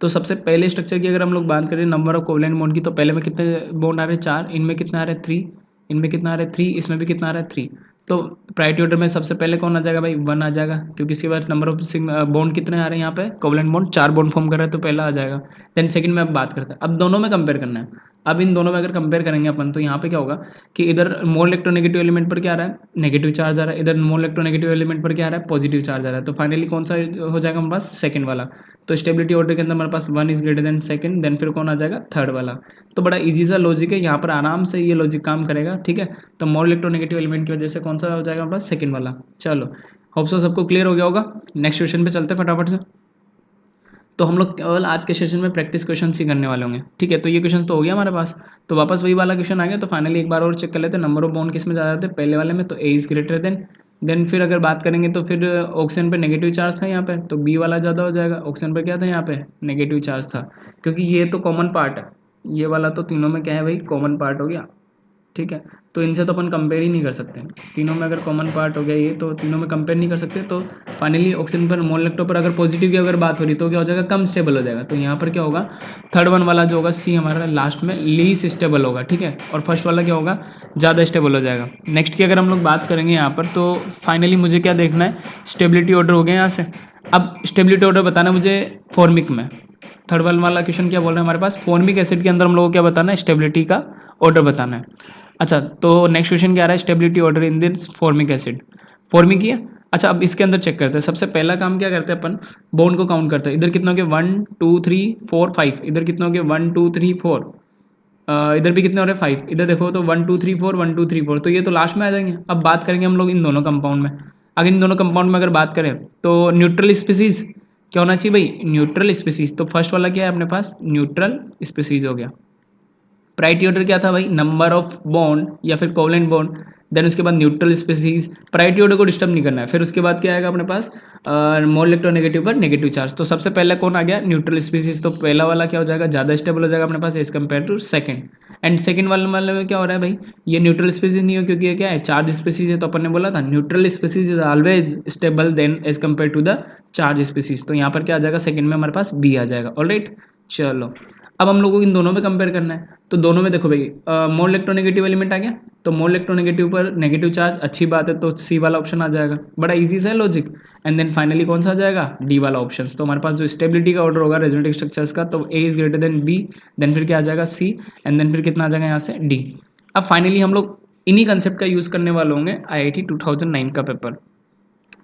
तो सबसे पहले स्ट्रक्चर की अगर हम लोग बात करें नंबर ऑफ कोवलेंट बॉन्ड की, तो पहले में कितने बॉन्ड आ रहे हैं 4, इनमें कितना आ रहा है 3, इनमें कितना आ रहा है 3, इसमें भी कितना आ रहा है 3। तो प्रायोरिटी ऑर्डर में सबसे पहले कौन आ जाएगा भाई 1 आ जाएगा, क्योंकि इसके बाद नंबर ऑफ बॉन्ड कितने आ रहे हैं यहाँ पे कोवलेंट बॉन्ड 4 बॉन्ड फॉर्म कर रहा है तो पहला आ जाएगा। देन सेकंड में अब बात करते हैं, अब दोनों में कंपेयर करना है। अब इन दोनों में अगर कंपेयर करेंगे अपन तो यहाँ पे क्या होगा कि इधर मोल इलेक्ट्रोनेगेटिव एलिमेंट पर क्या आ रहा है नेगेटिव चार्ज आ रहा है, इधर मोल इलेक्ट्रोनेगेटिव एलिमेंट पर क्या आ रहा है पॉजिटिव चार्ज आ रहा है। तो फाइनली कौन सा हो जाएगा हमारे पास सेकंड वाला। तो स्टेबिलिटी ऑर्डर के अंदर हमारे पास 1 is greater than second, then फिर कौन आ जाएगा थर्ड वाला। तो बड़ा इजी सा लॉजिक है, यहाँ पर आराम से ये लॉजिक काम करेगा, ठीक है। तो मोल इलेक्ट्रोनेगेटिव एलिमेंट की वजह से कौन सा हो जाएगा हमारे पास सेकंड वाला। चलो होप सो सबको क्लियर हो गया होगा। नेक्स्ट क्वेश्चन पे चलते हैं फटाफट से। तो हम लोग केवल आज के सेशन में प्रैक्टिस क्वेश्चन ही करने वाले होंगे, ठीक है। तो ये क्वेश्चन तो हो गया हमारे पास, तो वापस वही वाला क्वेश्चन आ गया। तो फाइनली एक बार और चेक कर लेते हैं नंबर ऑफ बॉन्ड किस में ज़्यादा थे पहले वाले में, तो ए इज ग्रेटर देन फिर अगर बात करेंगे तो फिर ऑक्सीजन पे नेगेटिव चार्ज था यहाँ पे, तो बी वाला ज़्यादा हो जाएगा। ऑक्सीजन पे क्या था यहाँ पे नेगेटिव चार्ज था, क्योंकि ये तो कॉमन पार्ट है, ये वाला तो तीनों में क्या है भाई कॉमन पार्ट हो गया, ठीक है। तो इनसे तो अपन कंपेयर ही नहीं कर सकते, तीनों में अगर कॉमन पार्ट हो गया ये तो तीनों में कंपेयर नहीं कर सकते। तो फाइनली ऑक्सीजन पर मोल इलेक्ट्रॉन पर अगर पॉजिटिव की अगर बात हो रही तो क्या हो जाएगा कम स्टेबल हो जाएगा। तो यहाँ पर क्या होगा थर्ड वन वाला जो होगा सी हमारा लास्ट में लीस्ट स्टेबल होगा, ठीक है। और फर्स्ट वाला क्या होगा ज़्यादा स्टेबल हो जाएगा। नेक्स्ट की अगर हम लोग बात करेंगे यहाँ पर, तो फाइनली मुझे क्या देखना है स्टेबिलिटी ऑर्डर हो गया यहाँ से। अब स्टेबिलिटी ऑर्डर बताना मुझे फॉर्मिक में, थर्ड वाला क्वेश्चन क्या बोल रहा है हमारे पास फॉर्मिक एसिड के अंदर हम लोगों को क्या बताना है स्टेबिलिटी का ऑर्डर बताना है। अच्छा तो नेक्स्ट क्वेश्चन क्या आ रहा है stability order in this formic acid, formic ही है। अच्छा अब इसके अंदर चेक करते हैं, सबसे पहला काम क्या करते हैं अपन बॉन्ड को काउंट करते हैं। इधर कितने हो गए 1 2 3 4 5, इधर कितने हो गए 1 2 3 4, इधर भी कितने हो रहे 5, इधर देखो तो 1 2 3 4 1 2 3 4, तो ये तो लास्ट में आ जाएंगे। अब बात करेंगे हम लोग इन दोनों कंपाउंड में, अगर इन दोनों कंपाउंड में अगर बात करें तो न्यूट्रल स्पीसीज क्या होना चाहिए भाई न्यूट्रल स्पीसीज। तो फर्स्ट वाला क्या है अपने पास न्यूट्रल स्पीसीज हो गया। प्रायोरिटी ऑर्डर क्या था भाई नंबर ऑफ बॉन्ड या फिर कोवलेंट बॉन्ड, देन उसके बाद न्यूट्रल स्पीसीज। प्रायोरिटी ऑर्डर को डिस्टर्ब नहीं करना है। फिर उसके बाद क्या आएगा अपने पास मोल इलेक्ट्रोनेगेटिव पर नेगेटिव चार्ज। तो सबसे पहले कौन आ गया न्यूट्रल स्पीसीज, तो पहला वाला क्या हो जाएगा ज़्यादा स्टेबल हो जाएगा अपने पास as compare to second. And second वाले में क्या हो रहा है भाई ये न्यूट्रल स्पीसीज नहीं हो, क्योंकि ये क्या है चार्ज स्पीसीज है। तो अपन ने बोला था neutral species is always stable then as compare to the charge species. तो यहाँ पर क्या आ जाएगा सेकंड में हमारे पास बी आ जाएगा। ऑलराइट चलो अब हम लोगों को इन दोनों में कंपेयर करना है। तो दोनों में देखो भाई मोल इलेक्ट्रोनेगेटिव एलिमेंट आ गया, तो मोल इलेक्ट्रोनेगेटिव पर नेगेटिव चार्ज अच्छी बात है, तो सी वाला ऑप्शन आ जाएगा, बड़ा इजी सा है लॉजिक। एंड देन फाइनली कौन सा आ जाएगा डी वाला ऑप्शन। तो हमारे पास जो स्टेबिलिटी का ऑर्डर होगा रेजोनेटिव स्ट्रक्चर्स का, तो A is greater than B, then फिर क्या आ जाएगा सी, एंड देन फिर कितना आ जाएगा यहाँ से डी। अब फाइनली हम लोग इन्हीं कंसेप्ट का यूज़ करने वाले होंगे IIT 2009 का पेपर,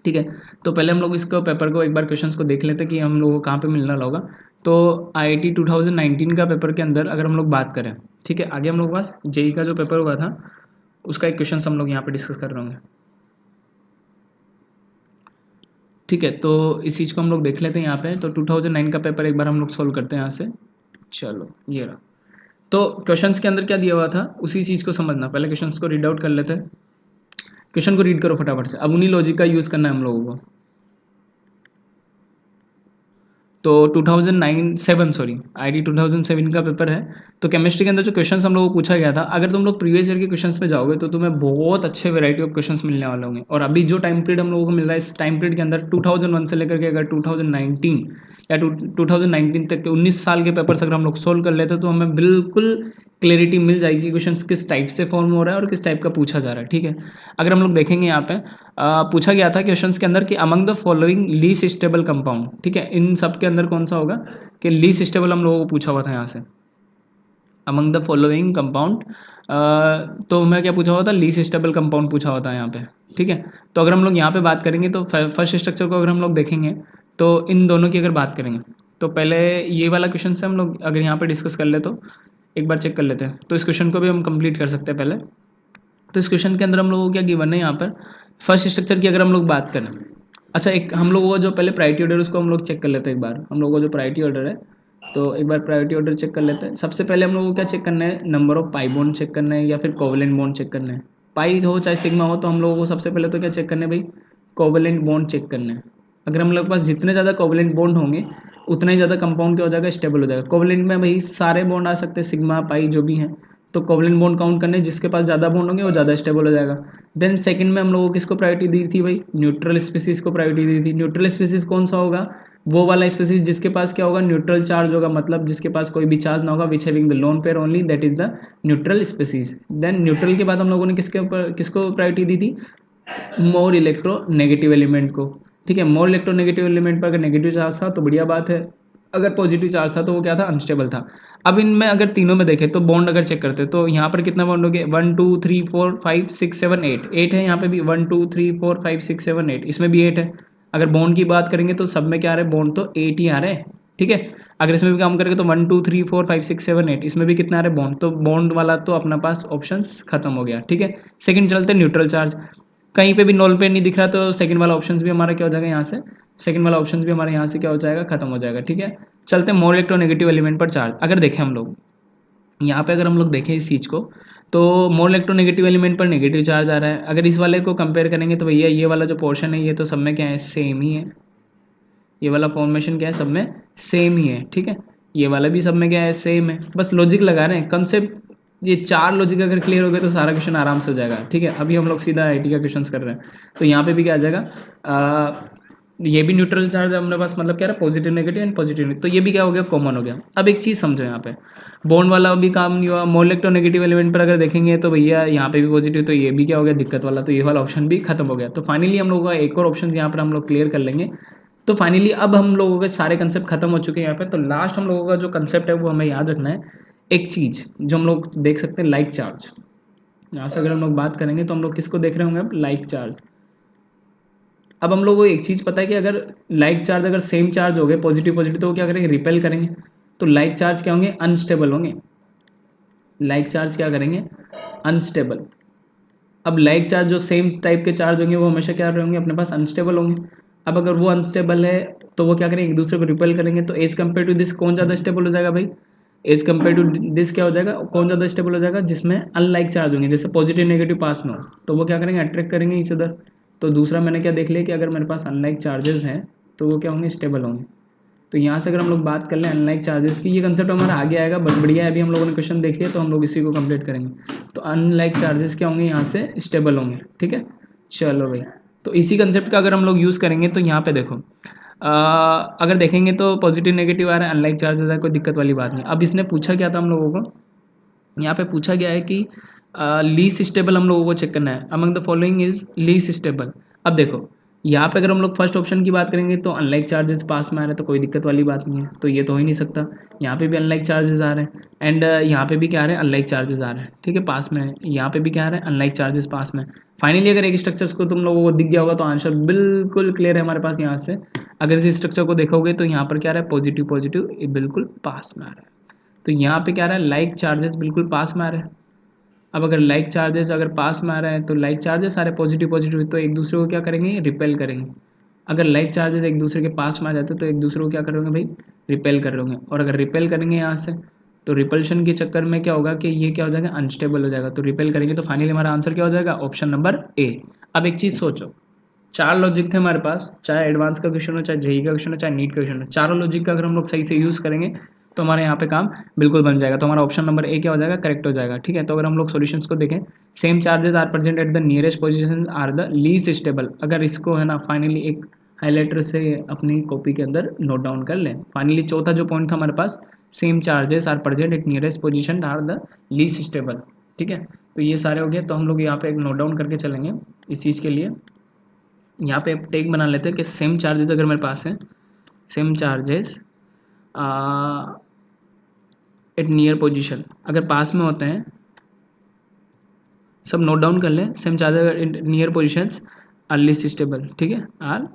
ठीक है। तो पहले हम लोग इसको पेपर को एक बार क्वेश्चंस को देख लेते हैं कि हम लोगों को कहाँ पे मिलने वाला होगा। तो IIT 2019 का पेपर के अंदर अगर हम लोग बात करें, ठीक है, आगे हम लोग पास जेई का जो पेपर हुआ था उसका एक क्वेश्चन हम लोग यहाँ पे डिस्कस कर रहे होंगे, ठीक है। तो इस चीज़ को हम लोग देख लेते हैं यहाँ पे। तो 2009 का पेपर एक बार हम लोग सोल्व करते हैं यहाँ से। चलो ये रहा। तो क्वेश्चंस के अंदर क्या दिया हुआ था उसी चीज़ को समझना, पहले क्वेश्चंस को रीड आउट कर लेते हैं। क्वेश्चन को रीड करो फटाफट से, अब उन्हीं लॉजिक का यूज़ करना है हम लोगों को। तो 2007 का पेपर है। तो केमिस्ट्री के अंदर जो क्वेश्चंस हम लोग को पूछा गया था, अगर तुम लोग प्रीवियस ईयर के क्वेश्चंस पे जाओगे तो तुम्हें बहुत अच्छे वैरायटी ऑफ क्वेश्चंस मिलने वाले होंगे। और अभी जो टाइम पीरियड हम लोगों को मिल रहा है इस टाइम पीरियड के अंदर 2001 से लेकर के अगर 2019 या 2019 तक के 19 साल के पेपर्स अगर हम लोग सोल्व कर लेते तो हमें बिल्कुल क्लैरिटी मिल जाएगी क्वेश्चन किस टाइप से फॉर्म हो रहा है और किस टाइप का पूछा जा रहा है, ठीक है। अगर हम लोग देखेंगे यहाँ पे पूछा गया था क्वेश्चंस के अंदर कि among the following least stable compound, ठीक है, इन सब के अंदर कौन सा होगा कि लीस्ट स्टेबल हम लोगों को पूछा हुआ था यहाँ से अमंग द फॉलोइंग कंपाउंड। तो हमें क्या पूछा हुआ था लीस्ट स्टेबल कंपाउंड पूछा हुआ था यहाँ पे, ठीक है। तो अगर हम लोग यहाँ पे बात करेंगे तो फर्स्ट स्ट्रक्चर को अगर हम लोग देखेंगे तो इन दोनों की अगर बात करेंगे तो पहले ये वाला क्वेश्चन से हम लोग अगर यहाँ पे डिस्कस कर ले तो एक बार चेक कर लेते हैं। तो इस क्वेश्चन को भी हम कंप्लीट कर सकते हैं पहले। तो इस क्वेश्चन के अंदर हम लोगों को क्या गिवन है यहाँ पर फर्स्ट स्ट्रक्चर की अगर हम लोग बात करें। अच्छा एक हम लोगों को जो पहले प्रायोरिटी ऑर्डर उसको हम लोग चेक कर लेते हैं एक बार। हम लोगों को जो प्रायोरिटी ऑर्डर है तो एक बार प्रायोरिटी ऑर्डर चेक कर लेते हैं। सबसे पहले हम लोगों को क्या चेक करना है number of pi bond check करना है या फिर कोवलेंट बॉन्ड चेक करना है। पाई हो चाहे सिग्मा हो, तो हम लोगों को सबसे पहले तो क्या चेक करना है भाई कोवलेंट बॉन्ड चेक करना है। अगर हम लोग के पास जितने ज़्यादा कोवलेंट बॉन्ड होंगे उतना ही ज़्यादा कंपाउंड क्या हो जाएगा स्टेबल हो जाएगा। कोवलेंट में भाई सारे बॉन्ड आ सकते हैं सिग्मा पाई जो भी हैं, तो कोवलेंट बॉन्ड काउंट करने, जिसके पास ज़्यादा बॉन्ड होंगे वो ज़्यादा स्टेबल हो जाएगा। देन सेकंड में हम लोगों को किसको प्रायोरिटी दी थी भाई, न्यूट्रल स्पीसीज को प्रायोरिटी दी थी। न्यूट्रल स्पीसीज कौन सा होगा, वो वाला स्पीसीज जिसके पास क्या होगा, न्यूट्रल चार्ज होगा, मतलब जिसके पास कोई भी चार्ज ना होगा, which having the lone pair only, that is the neutral species. Then neutral के बाद हम लोगों ने किसको प्रायोरिटी दी थी, मोर इलेक्ट्रोनेगेटिव एलिमेंट को। ठीक है, मोर इलेक्ट्रोनेगेटिव एलिमेंट पर अगर नेगेटिव चार्ज था तो बढ़िया बात है, अगर पॉजिटिव चार्ज था तो वो क्या था, अनस्टेबल था। अब इनमें अगर तीनों में देखें तो बॉन्ड अगर चेक करते तो यहाँ पर कितना बॉन्ड हो गया, 1 2 3 4 5 6 7 8 8 है यहाँ पे भी, 1 2 3 4 5 6 7 8, इसमें भी 8 है। अगर बॉन्ड की बात करेंगे तो सब में क्या आ रहा है, बॉन्ड तो 8 ही आ रहे हैं। ठीक है, अगर इसमें भी काम करेंगे तो 1 2 3 4 5 6 7 8, इसमें भी कितना आ रहा है, बॉन्ड। तो बॉन्ड वाला तो अपना पास ऑप्शंस खत्म हो गया। ठीक है, सेकंड चलते हैं न्यूट्रल चार्ज। कहीं पे भी नॉल पे नहीं दिख रहा तो सेकंड वाला ऑप्शन भी हमारा क्या हो जाएगा, यहाँ से सेकंड वाला ऑप्शन भी हमारे यहाँ से क्या हो जाएगा, खत्म हो जाएगा। ठीक है, चलते हैं मोर इलेक्ट्रोनेगेटिव एलिमेंट पर चार्ज। अगर देखें हम लोग यहाँ पे, अगर हम लोग देखें इस चीज़ को, तो मोर इलेक्ट्रोनेगेटिव एलिमेंट पर नेगेटिव चार्ज आ रहा है। अगर इस वाले को कंपेयर करेंगे तो भैया ये वाला जो पोर्शन है ये तो सब में क्या है, सेम ही है। ये वाला फॉर्मेशन क्या है, सब में सेम ही है। ठीक है, ये वाला भी सब में क्या है, सेम है। बस लॉजिक लगा रहे हैं, कंसेप्ट, ये चार लॉजिक अगर क्लियर हो गए तो सारा क्वेश्चन आराम से हो जाएगा। ठीक है, अभी हम लोग सीधा आईटी का क्वेश्चन कर रहे हैं, तो यहाँ पे भी क्या आ जाएगा, ये भी न्यूट्रल चार्ज है अपने पास, मतलब क्या रहा, पॉजिटिव नेगेटिव एंड पॉजिटिव, तो ये भी क्या हो गया, कॉमन हो गया। अब एक चीज़ समझो, यहाँ पे बॉन्ड वाला भी काम नहीं हुआ। मोर इलेक्ट्रोनेगेटिव एलिमेंट पर अगर देखेंगे तो भैया यहाँ पे भी पॉजिटिव, तो ये भी क्या हो गया, दिक्कत वाला, तो ये वाला ऑप्शन भी खत्म हो गया। तो फाइनली हम लोगों का एक और ऑप्शन यहाँ पर हम लोग क्लियर कर लेंगे। तो फाइनली अब हम लोगों के सारे कंसेप्ट खत्म हो चुके हैं यहाँ पे। तो लास्ट हम लोगों का जो कंसेप्ट है वो हमें याद रखना है, एक चीज़ जो हम लोग देख सकते हैं, लाइक चार्ज। यहाँ से अगर हम लोग बात करेंगे तो हम लोग किसको देख रहे होंगे, अब लाइक चार्ज। अब हम लोग को एक चीज़ पता है कि अगर लाइक चार्ज अगर सेम चार्ज हो गए, पॉजिटिव पॉजिटिव, तो वो क्या करेंगे, रिपेल करेंगे। तो लाइक चार्ज क्या होंगे, अनस्टेबल होंगे। लाइक चार्ज क्या करेंगे, अनस्टेबल। अब लाइक चार्ज जो सेम टाइप के चार्ज होंगे वो हमेशा क्या रहेंगे, अपने पास अनस्टेबल होंगे। अब अगर वो अनस्टेबल है तो वो क्या करेंगे, एक दूसरे को रिपेल करेंगे। तो एज कम्पेयर टू दिस कौन ज़्यादा स्टेबल हो जाएगा भाई, एज कम्पेयर टू दिस क्या हो जाएगा, कौन ज़्यादा स्टेबल हो जाएगा, जिसमें अनलाइक चार्ज होंगे, जैसे पॉजिटिव नेगेटिव पास में हो, तो वो क्या करेंगे, अट्रैक्ट करेंगे ईच अदर। तो दूसरा मैंने क्या देख लिया कि अगर मेरे पास अनलाइक चार्जेस हैं तो वो क्या होंगे, स्टेबल होंगे। तो यहाँ से अगर हम लोग बात कर लें अनलाइक चार्जेस की, ये कंसेप्ट हमारा आगे आएगा, बट बढ़िया है, अभी हम लोगों ने क्वेश्चन देख लिया तो हम लोग इसी को कंप्लीट करेंगे। तो अनलाइक चार्जेस क्या होंगे, यहाँ से स्टेबल होंगे। ठीक है, चलो भाई, तो इसी कंसेप्ट का अगर हम लोग यूज़ करेंगे तो यहाँ पे देखो, अगर देखेंगे तो पॉजिटिव नेगेटिव आ रहा है, अनलाइक चार्जेस है, कोई दिक्कत वाली बात नहीं। अब इसने पूछा क्या था हम लोगों को, यहाँ पे पूछा गया है कि लीस्ट स्टेबल हम लोगों को चेक करना है, among the following is least stable. अब देखो यहाँ पे अगर हम लोग फर्स्ट ऑप्शन की बात करेंगे तो अनलाइक चार्जेस पास में आ रहे हैं, तो कोई दिक्कत वाली बात नहीं है, तो ये तो हो ही नहीं सकता। यहाँ पे भी अनलाइक चार्जेस आ रहे हैं, एंड यहाँ पे भी क्या आ रहे हैं, अनलाइक चार्जेस आ रहे हैं। ठीक है, पास में है, यहाँ पे भी क्या आ रहा है, अनलाइक चार्जेस पास में। फाइनली अगर एक स्ट्रक्चर्स को तुम लोगों को दिख गया होगा तो आंसर बिल्कुल क्लियर है हमारे पास। यहाँ से अगर इस स्ट्रक्चर को देखोगे तो यहाँ पर क्या आ रहा है, पॉजिटिव पॉजिटिव, ये बिल्कुल पास में आ रहा है। तो यहाँ पे क्या आ रहा है, लाइक चार्जेस बिल्कुल पास में आ रहे हैं। अब अगर लाइक चार्जेस अगर पास में आ रहा है तो लाइक चार्जेस आ रहे पॉजिटिव पॉजिटिव, तो एक दूसरे को क्या करेंगे, रिपेल करेंगे। अगर लाइक चार्जेस एक दूसरे के पास में आ जाते तो एक दूसरे को क्या करोगे भाई, रिपेल कर लोगे। और अगर रिपेल करेंगे यहाँ से तो रिपल्शन के चक्कर में क्या होगा कि ये क्या हो जाएगा, अनस्टेबल हो जाएगा। तो रिपेल करेंगे तो फाइनली हमारा आंसर क्या हो जाएगा, ऑप्शन नंबर ए। अब एक चीज़ सोचो, चार लॉजिक थे हमारे पास, चाहे एडवांस का क्वेश्चन हो, चाहे जेई का क्वेश्चन हो, चाहे नीट का क्वेश्चन हो, चारों लॉजिक का अगर हम लोग सही से यूज़ करेंगे तो हमारे यहाँ पे काम बिल्कुल बन जाएगा। तो हमारा ऑप्शन नंबर ए क्या हो जाएगा, करेक्ट हो जाएगा। ठीक है, तो अगर हम लोग सॉल्यूशंस को देखें, same charges are present at the nearest position are the least stable. अगर इसको है ना फाइनली एक हाईलाइटर से अपनी कॉपी के अंदर नोट डाउन कर लें। फाइनली चौथा जो पॉइंट था हमारे पास, same charges are present at nearest position are the least stable. ठीक है, तो ये सारे हो गए। तो हम लोग यहाँ पे एक नोट डाउन करके चलेंगे इस चीज़ के लिए। यहाँ पे टेक बना लेते हैं कि सेम चार्जेस अगर मेरे पास हैं, same charges at near position, अगर पास में होते हैं, सब नोट डाउन कर लें, same charges at near positions are least stable. ठीक है, आर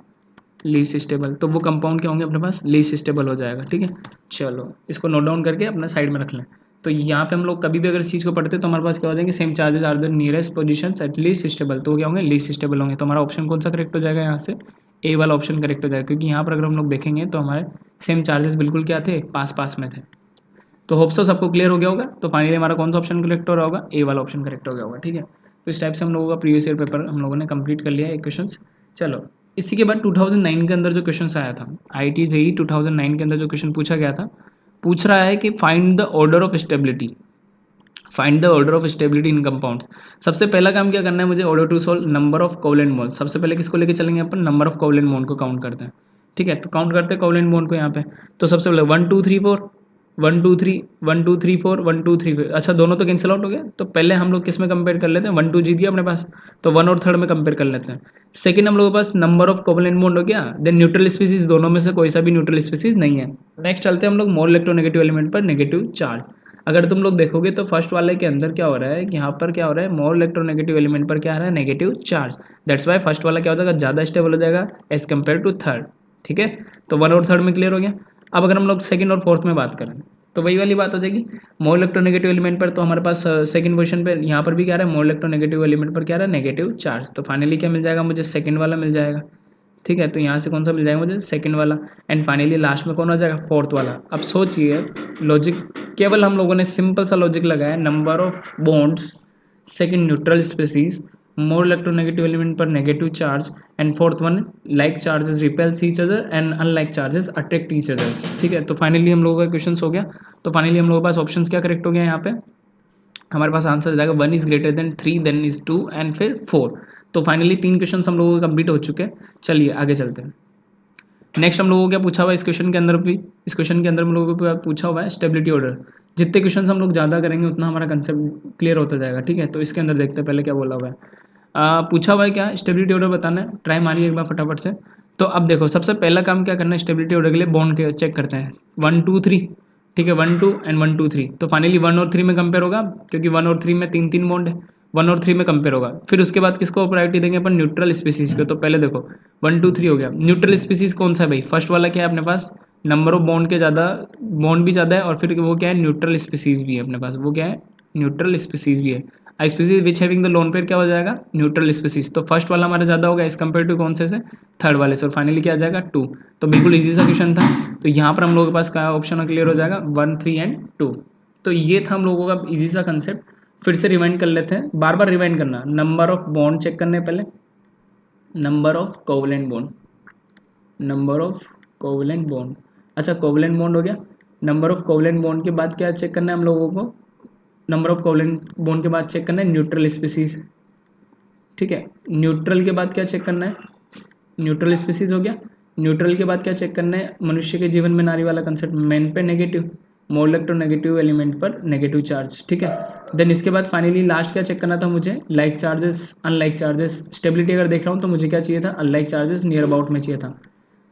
लीस्ट स्टेबल, तो वो कंपाउंड क्या होंगे अपने पास, लीस्ट स्टेबल हो जाएगा। ठीक है, चलो इसको नोट डाउन करके अपना साइड में रख लें। तो यहाँ पे हम लोग कभी भी अगर इस चीज़ को पढ़ते हैं तो हमारे पास क्या हो जाएंगे, same charges are the nearest position at least stable, तो वो क्या होंगे, लीस्ट स्टेबल होंगे। तो हमारा ऑप्शन कौन सा करेक्ट हो जाएगा, यहाँ से ए वाला ऑप्शन करेक्ट हो जाएगा, क्योंकि यहाँ पर अगर हम लोग देखेंगे तो हमारे सेम चार्जेस बिल्कुल क्या थे, पास पास में थे। तो होप सो सबको क्लियर हो गया होगा। तो फाइनली हमारा कौन सा ऑप्शन करेक्ट हो रहा होगा, ए वाला ऑप्शन करेक्ट हो गया होगा। ठीक है, तो इस टाइप से हम लोगों का प्रीवियस ईयर पेपर हम लोगों ने कंप्लीट कर लिया है क्वेश्चन। चलो इसी के बाद 2009 के अंदर जो क्वेश्चन आया था, IIT JEE 2009 के अंदर जो क्वेश्चन पूछा गया था, पूछ रहा है कि find the order of stability. Find the order of stability in compounds. सबसे पहला काम क्या करना है मुझे, order to solve number of covalent bond. सबसे पहले किसको लेके चलेंगे अपन, नंबर ऑफ कोवलेंट बॉन्ड को काउंट करते हैं। ठीक है, तो काउंट करते हैं कोवलेंट बॉन्ड को यहाँ पे। तो सबसे पहले 1 2 3 4, 1 2 3, 1 2 3 4, 1 2 3 4। अच्छा, दोनों तो कैंसिल आउट हो गया। तो पहले हम लोग किस में कंपेयर कर लेते हैं, 1 2 जीत गया अपने पास, तो 1 और 3 में कंपेयर कर लेते हैं। सेकंड हम लोगों के पास नंबर ऑफ कोवलेंट बॉन्ड हो गया, देन न्यूट्रल स्पीसीज, दोनों में से कोई सा भी न्यूट्रल स्पीसीज नहीं है। नेक्स्ट चलते हैं हम लोग मोल इलेक्ट्रोनेगेटिव एलिमेंट पर नेगेटिव चार्ज। अगर तुम लोग देखोगे तो फर्स्ट वाले के अंदर क्या हो रहा है, यहाँ पर क्या हो रहा है, मोर इलेक्ट्रोनेगेटिव एलिमेंट पर क्या आ रहा है, negative charge. That's why first वाला क्या हो जाएगा, ज़्यादा स्टेबल हो जाएगा एज कम्पेयर टू थर्ड। ठीक है, तो 1 और 3 में क्लियर हो गया। अब अगर हम लोग सेकंड और फोर्थ में बात करें तो वही वाली बात हो जाएगी। मोर इलेक्ट्रोनेगेटिव एलिमेंट पर तो हमारे पास सेकंड पोजीशन पे यहाँ पर भी क्या रहा है, मोर इलेक्ट्रोनेगेटिव एलिमेंट पर क्या रहा है, नेगेटिव चार्ज। तो फाइनली क्या मिल जाएगा मुझे, सेकंड वाला मिल जाएगा। ठीक है, तो यहाँ से कौन सा मिल जाएगा मुझे, सेकंड वाला। एंड फाइनली लास्ट में कौन हो जाएगा, फोर्थ वाला। अब सोचिए लॉजिक, केवल हम लोगों ने सिंपल सा लॉजिक लगाया, number of bonds, second neutral species, more electronegative element पर negative charge, and fourth one like charges repels each other and unlike charges attract each other. ठीक है, तो फाइनली हम लोगों का क्वेश्चन हो गया। तो फाइनली हम लोगों के पास ऑप्शन क्या करेक्ट हो गया, यहाँ पे हमारे पास आंसर हो जाएगा 1 is greater than 3, then is 2 and फिर 4। तो फाइनली 3 क्वेश्चन हम लोगों के कंप्लीट हो चुके हैं। चलिए आगे चलते हैं। नेक्स्ट हम लोगों को क्या पूछा हुआ है इस क्वेश्चन के अंदर भी, इस क्वेश्चन के अंदर हम लोगों को पूछा हुआ है स्टेबिलिटी ऑर्डर। जितने क्वेश्चन हम लोग ज़्यादा करेंगे उतना हमारा कंसेप्ट क्लियर होता जाएगा। ठीक है, तो इसके अंदर देखते हैं पहले क्या बोला हुआ है। पूछा हुआ है क्या, स्टेबिलिटी ऑर्डर बताना है। ट्राई मारिए एक बार फटाफट से। तो अब देखो सबसे पहला काम क्या करना है, स्टेबिलिटी ऑर्डर के लिए बॉन्ड के चेक करते हैं, 1 2 3। ठीक है, 1 2 एंड 1 2 3। तो फाइनली 1 और 3 में कंपेयर होगा, क्योंकि 1 और 3 में 3 3 बॉन्ड है, 1 और 3 में कंपेयर होगा। फिर उसके बाद किसको प्रायोरिटी देंगे अपन, न्यूट्रल स्पीसीज को। तो पहले देखो 1 2 3 हो गया, न्यूट्रल स्पीसीज कौन सा है भाई, फर्स्ट वाला क्या है अपने पास, नंबर ऑफ बॉन्ड के ज़्यादा, बॉन्ड भी ज़्यादा है, और फिर वो क्या है, न्यूट्रल स्पीसीज भी है अपने पास। वो क्या है, न्यूट्रल स्पीसीज भी है। Species which having the lone pair क्या हो जाएगा, न्यूट्रल स्पीसीज। तो फर्स्ट वाला हमारा ज़्यादा होगा एज कम्पेयर टू कौन से थर्ड वाले से, और फाइनली क्या आ जाएगा 2। तो बिल्कुल इजी सा क्वेश्चन था। तो यहाँ पर हम लोगों के पास क्या ऑप्शन क्लियर हो जाएगा, 1 3 एंड 2। तो ये था हम लोगों का इजी सा कंसेप्ट। फिर से रिवाइंड कर लेते हैं, बार बार रिवाइंड करना। नंबर ऑफ बॉन्ड चेक करने पहले, number of covalent bond, number of covalent bond. अच्छा, कोवलेंट बॉन्ड हो गया। नंबर ऑफ कोवलेंट बॉन्ड के बाद क्या चेक करना है हम लोगों को, नंबर ऑफ कोवलेंट बॉन्ड के बाद चेक करना है न्यूट्रल स्पीसीज। ठीक है, न्यूट्रल के बाद क्या चेक करना है, न्यूट्रल स्पीसीज हो गया। न्यूट्रल के बाद क्या चेक करना है, मनुष्य के जीवन में नारी वाला कंसेप्ट, मैन पे नेगेटिव, मोर इलेक्ट्रोनेगेटिव एलिमेंट पर नेगेटिव चार्ज। ठीक है, देन इसके बाद फाइनली लास्ट क्या चेक करना था मुझे, like charges unlike charges. Stability अगर देख रहा हूँ तो मुझे क्या चाहिए था, अनलाइक चार्जेस नियर अबाउट में चाहिए था।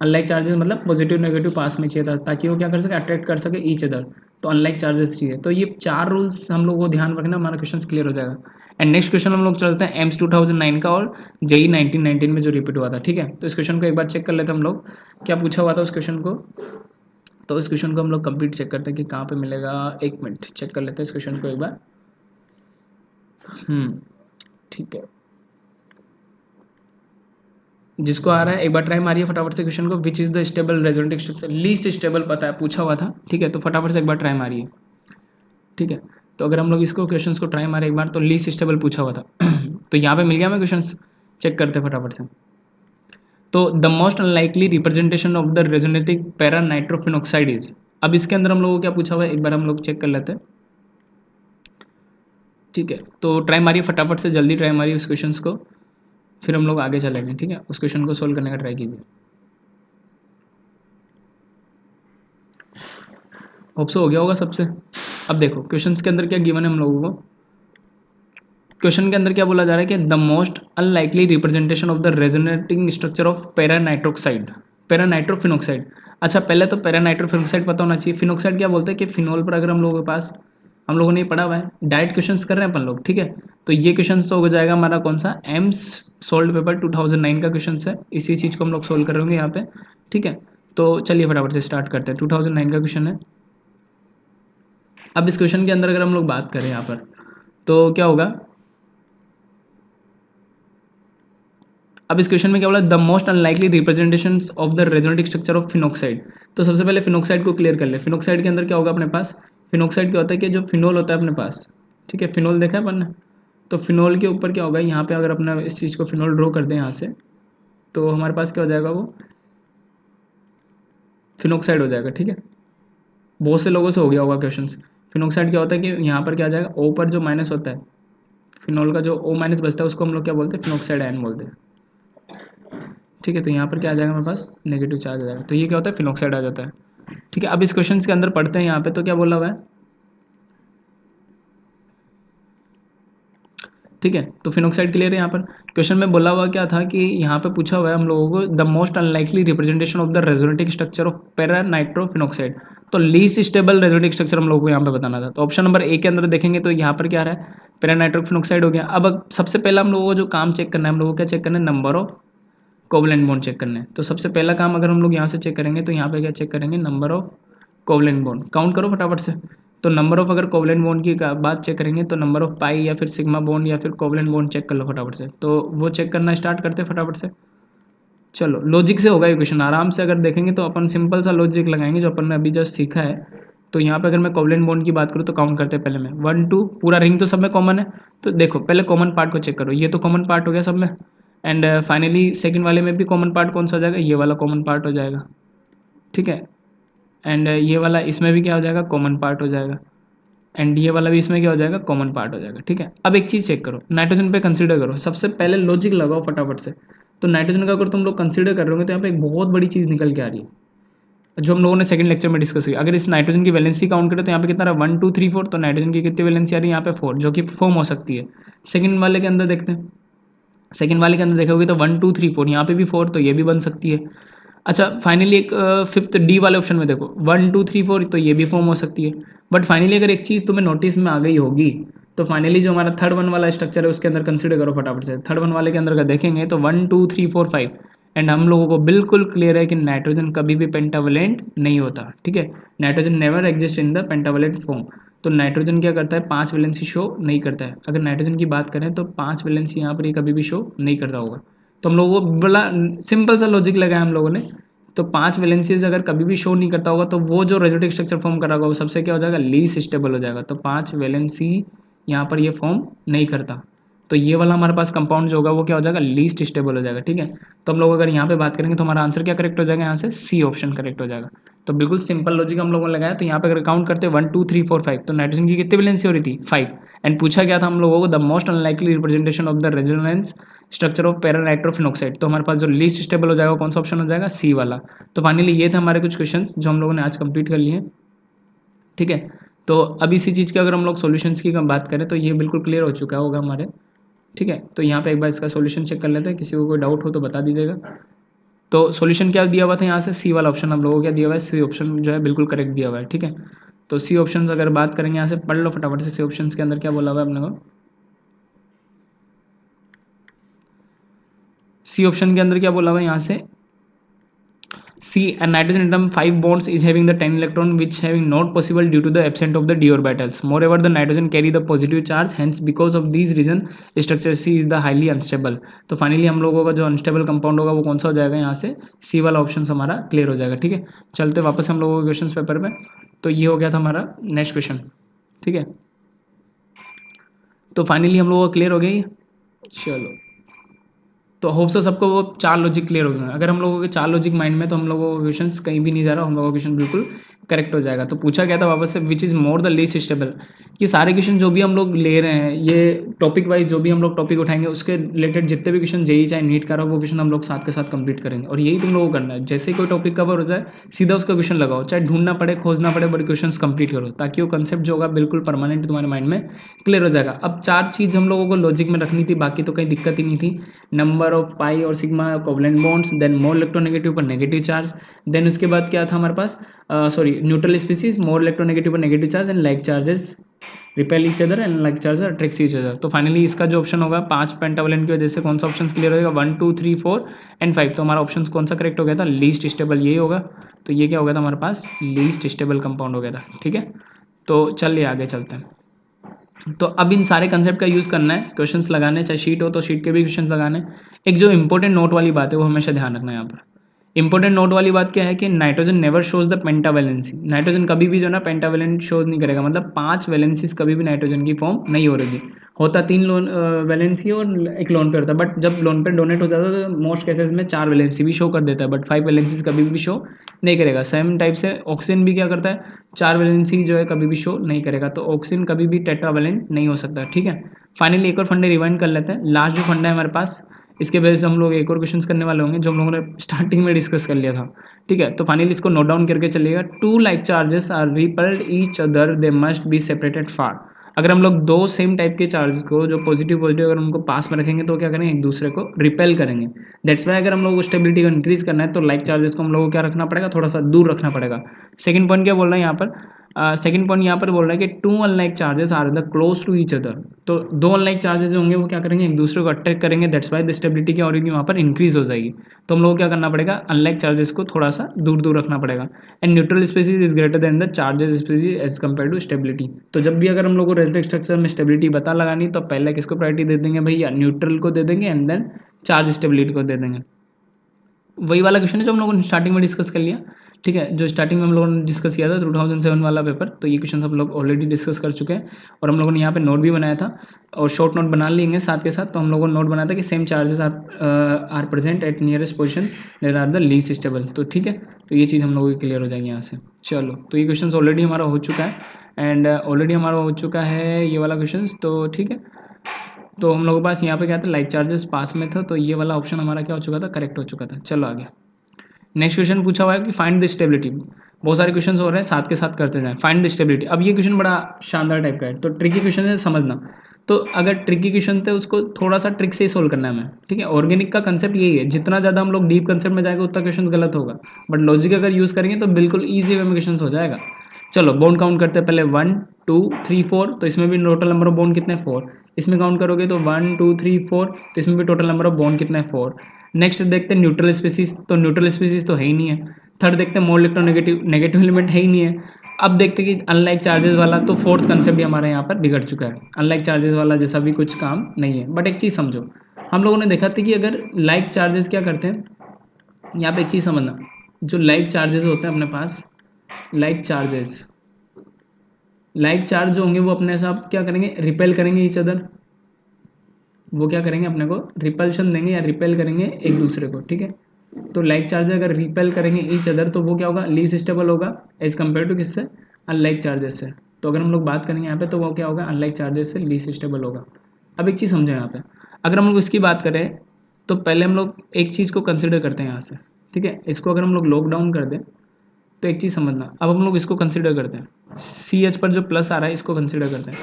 अनलाइक चार्जेस मतलब पॉजिटिव नेगेटिव पास में चाहिए था, ताकि वो क्या कर सके, अट्रैक्ट कर सके ईच अदर। तो अनलाइक चार्जेस चाहिए। तो ये 4 रूल्स हम लोग को ध्यान रखना, हमारा क्वेश्चन क्लियर हो जाएगा। एंड नेक्स्ट क्वेश्चन हम लोग चलते हैं एम्स 2009 का और जेई 1919 में जो रिपीट हुआ था। ठीक है, तो इस क्वेश्चन को एक बार चेक कर लेते हैं हम लोग, क्या पूछा हुआ था उस क्वेश्चन को। तो इस क्वेश्चन को हम लोग कंप्लीट चेक करते हैं कि कहाँ पे मिलेगा। एक मिनट चेक कर लेते हैं इस क्वेश्चन को एक बार। ठीक है, जिसको आ रहा है एक बार ट्राई मारिए फटाफट से क्वेश्चन को, which is the stable resonetic structure, least stable पता है, पूछा हुआ था। ठीक है, तो फटाफट से एक बार ट्राई मारिए। ठीक है, तो अगर हम लोग इसको क्वेश्चंस को ट्राई मारे एक बार, तो लीस्ट स्टेबल पूछा हुआ था तो यहाँ पे मिल गया हमें क्वेश्चंस, चेक करते हैं फटाफट से। तो the most unlikely representation of the resonetic para nitrophenoxide is. अब इसके अंदर हम लोगों को क्या पूछा हुआ है, एक बार हम लोग चेक कर लेते हैं। ठीक है, तो ट्राई मारिए फटाफट से, जल्दी ट्राई मारिए उस क्वेश्चन को, फिर हम लोग आगे चलेंगे। ठीक है, उस क्वेश्चन को सोल्व करने का ट्राई कीजिए। होप सो हो गया होगा सबसे। अब देखो क्वेश्चंस के अंदर क्या गिवन है हम लोगों को, क्वेश्चन के अंदर क्या बोला जा रहा है कि the most unlikely representation of the resonating structure of paranitroxide, paranitrophenoxide. अच्छा, पहले तो पैरानाइट्रोफिनॉक्साइड पता होना चाहिए। फिनॉक्साइड क्या बोलते हैं कि फिनोल पर अगर हम लोगों के पास, हम लोगों ने पढ़ा हुआ है, डायरेक्ट क्वेश्चंस कर रहे हैं अपन लोग। ठीक है, तो ये क्वेश्चन तो हो जाएगा हमारा कौन सा, एम्स सोल्ड पेपर 2009 का क्वेश्चन है। इसी चीज़ को हम लोग सोल्व कर होंगे यहाँ पे। ठीक है, तो चलिए फटाफट से स्टार्ट करते हैं। 2009 का क्वेश्चन है। अब इस क्वेश्चन के अंदर अगर हम लोग बात करें यहाँ पर, तो क्या होगा, अब इस क्वेश्चन में क्या बोला, the most unlikely representation of the resonetic structure of phenoxide. तो सबसे पहले फिनॉक्साइड को क्लियर कर ले। फिनॉक्साइड के अंदर क्या होगा अपने पास, फिनॉक्साइड क्या होता है कि जो फिनोल होता है अपने पास, ठीक है, फिनोल देखा है अपन ने, तो फिनोल के ऊपर क्या होगा, यहाँ पे अगर अपना इस चीज़ को फिनोल ड्रॉ कर दें यहाँ से, तो हमारे पास क्या हो जाएगा, वो फिनॉक्साइड हो जाएगा। ठीक है, बहुत से लोगों से हो गया होगा क्वेश्चन। फिनोक्साइड क्या होता है कि यहाँ पर क्या आ जाएगा, O पर जो माइनस होता है, फिनोल का जो O माइनस बचता है उसको हम लोग क्या बोलते हैं, फिनोक्साइड आयन बोलते हैं। ठीक है, तो यहाँ पर क्या आ जाएगा हमारे पास, नेगेटिव चार्ज आ जाएगा, तो ये क्या होता है, फिनोक्साइड आ जाता है। ठीक है, अब इस क्वेश्चन के अंदर पढ़ते हैं यहाँ पे, तो क्या बोला हुआ है, ठीक है। तो फिनोक्साइड क्लियर है। यहाँ पर क्वेश्चन में बोला हुआ क्या था कि यहाँ पे पूछा हुआ है हम लोगों को the most unlikely representation of the resonetic structure of para nitrophenoxide, तो लीस्ट स्टेबल रेजोनेटिक स्ट्रक्चर हम लोगों को यहाँ पे बताना था। तो ऑप्शन नंबर ए के अंदर देखेंगे तो यहाँ पर क्या रहा है, पैरा नाइट्रोफिनोक्साइड हो गया। अब सबसे पहला हम लोगों को जो काम चेक करना है, हम लोगों को क्या चेक करना है, number of covalent bond check करना है। तो सबसे पहला काम अगर हम लोग यहाँ से चेक करेंगे तो यहाँ पे क्या चेक करेंगे, number of covalent bond, count करो फटाफट से। तो नंबर ऑफ अगर कोवलेंट बॉन्ड की बात चेक करेंगे तो नंबर ऑफ पाई या फिर सिग्मा बॉन्ड या फिर कोवलेंट बॉन्ड चेक कर लो फटाफट से। तो वो चेक करना स्टार्ट करते फटाफट से। चलो लॉजिक से होगा ये क्वेश्चन आराम से, अगर देखेंगे तो अपन सिंपल सा लॉजिक लगाएंगे जो अपन ने अभी जस्ट सीखा है। तो यहाँ पे अगर मैं कोवलेंट बॉन्ड की बात करूँ तो काउंट करते हैं पहले मैं 1 2, पूरा रिंग तो सब में कॉमन है। तो देखो पहले कॉमन पार्ट को चेक करो, ये तो कॉमन पार्ट हो गया सब में। एंड फाइनली सेकंड वाले में भी कॉमन पार्ट कौन सा हो जाएगा, ये वाला कॉमन पार्ट हो जाएगा। ठीक है, एंड ये वाला इसमें भी क्या हो जाएगा, कॉमन पार्ट हो जाएगा। एंड ये वाला भी इसमें क्या हो जाएगा, कॉमन पार्ट हो जाएगा। ठीक है, अब एक चीज़ चेक करो, नाइट्रोजन पे कंसीडर करो, सबसे पहले लॉजिक लगाओ फटाफट से। तो नाइट्रोजन का अगर तुम लोग कंसीडर कर रहे हो तो यहाँ पे एक बहुत बड़ी चीज़ निकल के आ रही है जो हम लोगों ने सेकंड लेक्चर में डिस्कस की। अगर इस नाइट्रोजन की वैलेंसी काउंट करें तो यहाँ पे कितना रहा, 1 2 3 4, तो नाइट्रोजन की कितनी वैलेंसी आ रही है यहाँ पे 4, जो कि फॉर्म हो सकती है। सेकंड वाले के अंदर देखते हैं, सेकंड वाले के अंदर देखोगे तो 1 2 3 4, यहाँ पे भी 4, तो ये भी बन सकती है। अच्छा फाइनली एक फिफ्थ डी वाले ऑप्शन में देखो 1 2 3 4, तो ये भी फॉर्म हो सकती है। बट फाइनली अगर एक चीज़ तुम्हें नोटिस में आ गई होगी तो फाइनली जो हमारा थर्ड वन वाला स्ट्रक्चर है उसके अंदर कंसीडर करो फटाफट से। थर्ड वन वाले के अंदर का देखेंगे तो 1 2 3 4 5, एंड हम लोगों को बिल्कुल क्लियर है कि नाइट्रोजन कभी भी पेंटावलेंट नहीं होता। ठीक है, nitrogen never exist in the pentavalent form. तो नाइट्रोजन क्या करता है, 5 वैलेंसी शो नहीं करता है। अगर नाइट्रोजन की बात करें तो 5 वैलेंसी यहाँ पर ये कभी भी शो नहीं करता होगा। तो हम लोगों को बड़ा सिंपल सा लॉजिक लगाया हम लोगों ने। तो 5 वैलेंसीज अगर कभी भी शो नहीं करता होगा तो वो जो रेजोनेटिक स्ट्रक्चर फॉर्म कर रहा होगा वो सबसे क्या हो जाएगा, लीस्ट स्टेबल हो जाएगा। तो 5 वैलेंसी यहाँ पर ये फॉर्म नहीं करता, तो ये वाला हमारे पास कंपाउंड जो होगा वो क्या हो जाएगा, लीस्ट स्टेबल हो जाएगा। ठीक है, तो हम लोग अगर यहाँ पे बात करेंगे तो हमारा आंसर क्या करेक्ट हो जाएगा, यहाँ से सी ऑप्शन करेक्ट हो जाएगा। तो बिल्कुल सिंपल लॉजिक हम लोगों ने लगाया। तो यहाँ पे अगर काउंट करते हैं 1 2 3 4 5, तो नाइट्रोजन की कितनी वैलेंसी हो रही थी, 5। एंड पूछा गया था हम लोगों को the most unlikely representation of the resonance structure of para nitrophenoxide, तो हमारे पास जो लीस्ट स्टेबल हो जाएगा कौन सा ऑप्शन हो जाएगा, सी वाला। तो फाइनली ये थे हमारे कुछ क्वेश्चंस जो हम लोगों ने आज कंप्लीट कर लिए। ठीक है, तो अब इसी चीज़ के अगर हम लोग सॉल्यूशंस की बात करें तो ये बिल्कुल क्लियर हो चुका होगा हमारे। ठीक है, तो यहाँ पे एक बार इसका सॉल्यूशन चेक कर लेते हैं, किसी को कोई डाउट हो तो बता दीजिएगा। तो सॉल्यूशन क्या दिया हुआ था यहाँ से, सी वाला ऑप्शन हम लोगों को क्या दिया हुआ है, सी ऑप्शन जो है बिल्कुल करेक्ट दिया हुआ है। ठीक है, तो सी ऑप्शन अगर बात करेंगे यहाँ से पढ़ लो फटाफट से, सी ऑप्शन के अंदर क्या बोला हुआ है अपने को। सी ऑप्शन के अंदर क्या बोला हुआ है यहाँ से, C, a nitrogen atom 5 bonds is having the 10 electron which having not possible due to the absence of the d orbitals. Moreover, the nitrogen carry the positive charge. Hence, because of these reason, structure C is the highly unstable. तो finally हम लोगों का जो unstable compound होगा वो कौन सा हो जाएगा, यहाँ से सी वाला ऑप्शन हमारा क्लियर हो जाएगा। ठीक है, चलते वापस हम लोगों के क्वेश्चन पेपर में। तो ये हो गया था हमारा नेक्स्ट क्वेश्चन। ठीक है, तो फाइनली हम लोगों का क्लियर हो गई। चलो, तो होप से सबको वो 4 लॉजिक क्लियर हो गए। अगर हम लोगों के 4 लॉजिक माइंड में तो हम लोगों को क्वेश्चन कहीं भी नहीं जा रहा, हम लोगों का क्वेश्चन बिल्कुल करेक्ट हो जाएगा। तो पूछा गया था वापस से which is more the least stable, कि सारे क्वेश्चन जो भी हम लोग ले रहे हैं ये टॉपिक वाइज जो भी हम लोग टॉपिक उठाएंगे उसके रिलेटेड जितने भी क्वेश्चन जेई चाहे नीट का रहो वो क्वेश्चन हम लोग साथ के साथ कंप्लीट करेंगे। और यही तुम लोगों को करना है, जैसे ही कोई टॉपिक कवर हो जाए सीधा उसका क्वेश्चन लगाओ, चाहे ढूंढना पड़े खोजना पड़े, बड़े क्वेश्चन कंप्लीट करो, ताकि वो कंसेप्ट जो होगा बिल्कुल परमानेंट तुम्हारे माइंड में क्लियर हो जाएगा। अब 4 चीज़ हम लोगों को लॉजिक में रखनी थी, बाकी तो कहीं दिक्कत ही नहीं थी। नंबर ऑफ पाई और sigma covalent bonds, then more electronegative पर नेगेटिव चार्ज, देन उसके बाद क्या था हमारे पास, sorry neutral species, more electronegative पर negative charge, and like charges repel each other and like charge attract each other. तो फाइनली इसका जो ऑप्शन होगा 5 पेंटावलेंट की वजह से कौन सा ऑप्शन क्लियर होगा, 1 2 3 4 एंड 5। तो हमारा ऑप्शन कौन सा करेक्ट हो गया था, लीस्ट स्टेबल, यही होगा। तो ये क्या हो गया था हमारे पास, लीस्ट स्टेबल कंपाउंड हो गया था। ठीक है, तो चलिए आगे चलते हैं। तो अब इन सारे कंसेप्ट का यूज़ करना है, क्वेश्चंस लगाने, चाहे शीट हो तो शीट के भी क्वेश्चंस लगाने। एक जो इंपॉर्टेंट नोट वाली बात है वो हमेशा ध्यान रखना है यहाँ पर। इंपॉर्टेंट नोट वाली बात क्या है कि nitrogen never shows the pentavalency, nitrogen कभी भी जो है ना पेंटावैलेंट शोज नहीं करेगा, मतलब 5 वैलेंसीज कभी भी नाइट्रोजन की फॉर्म नहीं हो रही। होता 3 लोन वैलेंसी और एक लोन पेयर होता है, बट जब लोन पेयर डोनेट हो जाता है तो मोस्ट केसेस में 4 वैलेंसी भी शो कर देता है, बट 5 वैलेंसीज कभी भी शो नहीं करेगा। सेम टाइप से ऑक्सीजन भी क्या करता है, 4 वैलेंसी जो है कभी भी शो नहीं करेगा, तो ऑक्सीजन कभी भी टेट्रावैलेंट नहीं हो सकता। ठीक है, फाइनली एक और फंडे रिवाइंड कर लेते हैं। लास्ट जो फंडा है हमारे पास, इसके बेस से हम लोग एक और क्वेश्चन करने वाले होंगे जो हम लोगों ने स्टार्टिंग में डिस्कस कर लिया था। ठीक है, तो फाइनली इसको नोट डाउन करके चलिएगा। 2 like charges are repelled each other, they must be separated far. अगर हम लोग 2 सेम टाइप के चार्ज को जो पॉजिटिव पॉजिटिव अगर उनको पास में रखेंगे तो क्या करेंगे, एक दूसरे को रिपेल करेंगे। दैट्स वाई अगर हम लोग को स्टेबिलिटी को इंक्रीज करना है तो लाइक चार्जेस को हम लोग को क्या रखना पड़ेगा, थोड़ा सा दूर रखना पड़ेगा। सेकंड पॉइंट क्या बोल रहा है यहाँ पर, सेकंड पॉइंट यहाँ पर बोल रहा है कि 2 unlike charges are the close to each other. तो 2 अनलाइक चार्जेस जो होंगे वो क्या करेंगे, एक दूसरे को अट्रैक्ट करेंगे। दैट्स वाई द स्टेबिलिटी क्या हो रही है, वहाँ पर इंक्रीज हो जाएगी। तो हम लोग को क्या करना पड़ेगा, अनलाइक चार्जेस को थोड़ा सा दूर दूर रखना पड़ेगा। And neutral species is greater than the charges species as compare to stability. तो जब भी अगर हम लोग को रेजोनेंस स्ट्रक्चर में स्टेबिलिटी पता लगानी तो पहले किसको प्रायोरिटी दे देंगे भैया, न्यूट्रल को दे देंगे एंड देन चार्ज स्टेबिलिटी को दे देंगे। वही वाला क्वेश्चन है जो हम लोगों ने स्टार्टिंग में डिस्कस कर लिया। ठीक है, जो स्टार्टिंग में हम लोगों ने डिस्कस किया था 2007 वाला पेपर, तो ये क्वेश्चन हम लोग ऑलरेडी डिस्कस कर चुके हैं और हम लोगों ने यहाँ पे नोट भी बनाया था और शॉर्ट नोट बना लेंगे साथ के साथ। तो हम लोगों ने नोट बनाया था कि same charges are present at nearest position there are the least stable. तो ठीक है, तो ये चीज़ हम लोगों की क्लियर हो जाएगी यहाँ से। चलो, तो ये क्वेश्चन ऑलरेडी हमारा हो चुका है एंड ऑलरेडी हमारा हो चुका है ये वाला क्वेश्चन। तो ठीक है, तो हम लोगों के पास यहाँ पे क्या था, लाइक चार्जेस पास में था, तो ये वाला ऑप्शन हमारा क्या हो चुका था, करेक्ट हो चुका था। चलो आगे, नेक्स्ट क्वेश्चन पूछा हुआ है कि फाइंड द स्टेबिलिटी। बहुत सारे क्वेश्चन हो रहे हैं, साथ के साथ करते जाएं। फाइंड द स्टेबिलिटी, अब ये क्वेश्चन बड़ा शानदार टाइप का है, तो ट्रिकी क्वेश्चन है समझना। तो अगर ट्रिकी क्वेश्चन थे उसको थोड़ा सा ट्रिक से ही सोल्व करना है हमें। ठीक है, ऑर्गेनिक का कंसेप्ट यही है, जितना ज़्यादा हम लोग डीप कंसेप्ट में जाएंगे उतना क्वेश्चन गलत होगा, बट लॉजिक अगर यूज़ करेंगे तो बिल्कुल ईजी वे में क्वेश्चन हो जाएगा। चलो बॉन्ड काउंट करते हैं पहले, 1 2 3 4, तो इसमें भी टोटल नंबर ऑफ बॉन्ड कितने, 4। इसमें काउंट करोगे तो 1 2 3 4, तो इसमें भी टोटल नंबर ऑफ बॉन्ड कितने, 4। नेक्स्ट देखते हैं न्यूट्रल स्पीसीज, तो न्यूट्रल स्पीसीज तो है ही नहीं है। थर्ड देखते हैं मोल इलेक्ट्रोनेगेटिव, नेगेटिव एलिमेंट है ही नहीं है। अब देखते हैं कि अनलाइक चार्जेस वाला, तो फोर्थ कंसेप्ट भी हमारे यहाँ पर बिगड़ चुका है। अनलाइक चार्जेस वाला जैसा भी कुछ काम नहीं है। बट एक चीज़ समझो, हम लोगों ने देखा था कि अगर लाइक चार्जेस क्या करते हैं, यहाँ पे एक चीज़ समझना, जो लाइक चार्जेस होते हैं अपने पास, लाइक चार्ज जो होंगे वो अपने साथ क्या करेंगे, रिपेल करेंगे ईच अदर। वो क्या करेंगे, अपने को रिपल्शन देंगे या रिपेल करेंगे एक दूसरे को। ठीक है, तो लाइक चार्ज अगर रिपेल करेंगे ईच अदर तो वो क्या होगा, लीस्ट स्टेबल होगा एज कम्पेयर टू किससे, अनलाइक चार्जेस से। तो अगर हम लोग बात करेंगे यहाँ पे तो वो क्या होगा, अनलाइक चार्जेस से लीस्ट स्टेबल होगा। अब एक चीज़ समझो यहाँ पे, अगर हम लोग इसकी बात करें तो पहले हम लोग एक चीज़ को कंसिडर करते हैं यहाँ से। ठीक है, इसको अगर हम लोग लॉकडाउन कर दें तो एक चीज़ समझना, अब हम लोग इसको कंसिडर करते हैं, CH पर जो प्लस आ रहा है इसको कंसिडर करते हैं।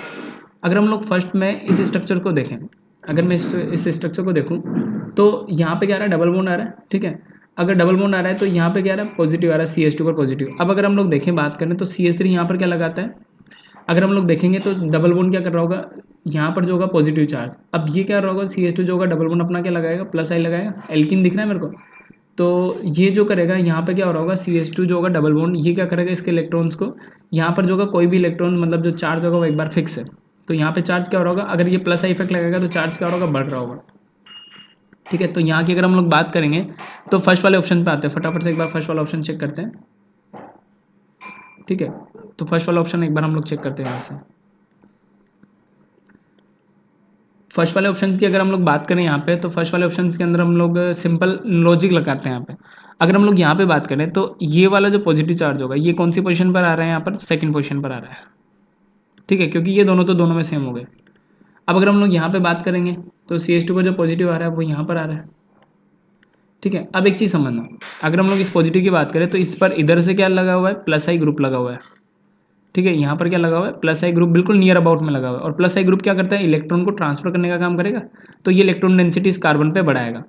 अगर हम लोग फर्स्ट में इस स्ट्रक्चर को देखें, अगर मैं इस स्ट्रक्चर को देखूं तो यहाँ पे क्या आ रहा है, डबल बॉन्ड आ रहा है। ठीक है, अगर डबल बॉन्ड आ रहा है तो यहाँ पे क्या आ रहा है, पॉजिटिव आ रहा है, CH2 पर पॉजिटिव। अब अगर हम लोग देखें, बात करें तो CH3 यहाँ पर क्या लगाता है, अगर हम लोग देखेंगे तो डबल बॉन्ड क्या कर रहा होगा, यहाँ पर जो होगा पॉजिटिव चार्ज। अब ये क्या रहा होगा, CH2 जो होगा डबल बॉन्ड अपना क्या लगाएगा, प्लस आई लगाएगा। एल्किन दिख रहा है मेरे को, तो ये जो करेगा यहाँ पे क्या हो रहा होगा, CH2 जो होगा डबल बॉन्ड, ये क्या करेगा, इसके इलेक्ट्रॉन्स को यहाँ पर जो होगा कोई भी इलेक्ट्रॉन मतलब जो चार्ज होगा वो एक बार फिक्स है, तो यहाँ पे चार्ज क्या हो रहा होगा, अगर ये प्लस आई इफेक्ट लगेगा तो चार्ज क्या होगा, बढ़ रहा होगा। ठीक है, तो यहाँ की अगर हम लोग बात करेंगे तो फर्स्ट वाले ऑप्शन पे आते हैं, फटाफट से एक बार फर्स्ट वाला ऑप्शन चेक करते हैं। ठीक है, तो फर्स्ट वाला ऑप्शन एक बार हम लोग चेक करते हैं यहाँ से। फर्स्ट वाले ऑप्शन की अगर हम लोग बात करें यहाँ पे, तो फर्स्ट वाले ऑप्शन के अंदर हम लोग सिंपल लॉजिक लगाते हैं यहाँ पे। अगर हम लोग यहाँ पे बात करें तो ये वाला जो पॉजिटिव चार्ज होगा ये कौन सी पोजीशन पर आ रहा है, यहाँ पर सेकंड पोजीशन पर आ रहा है। ठीक है, क्योंकि ये दोनों तो दोनों में सेम हो गए। अब अगर हम लोग यहाँ पे बात करेंगे तो CH2 पर जो पॉजिटिव आ रहा है वो यहाँ पर आ रहा है। ठीक है, अब एक चीज़ समझना, अगर हम लोग इस पॉजिटिव की बात करें तो इस पर इधर से क्या लगा हुआ है, प्लस आई ग्रुप लगा हुआ है। ठीक है, यहाँ पर क्या लगा हुआ है, प्लस आई ग्रुप बिल्कुल नियर अबाउट में लगा हुआ है। और प्लस आई ग्रुप क्या करता है, इलेक्ट्रॉन को ट्रांसफर करने का काम करेगा, तो ये इलेक्ट्रॉन डेंसिटी इस कार्बन पे बढ़ाएगा।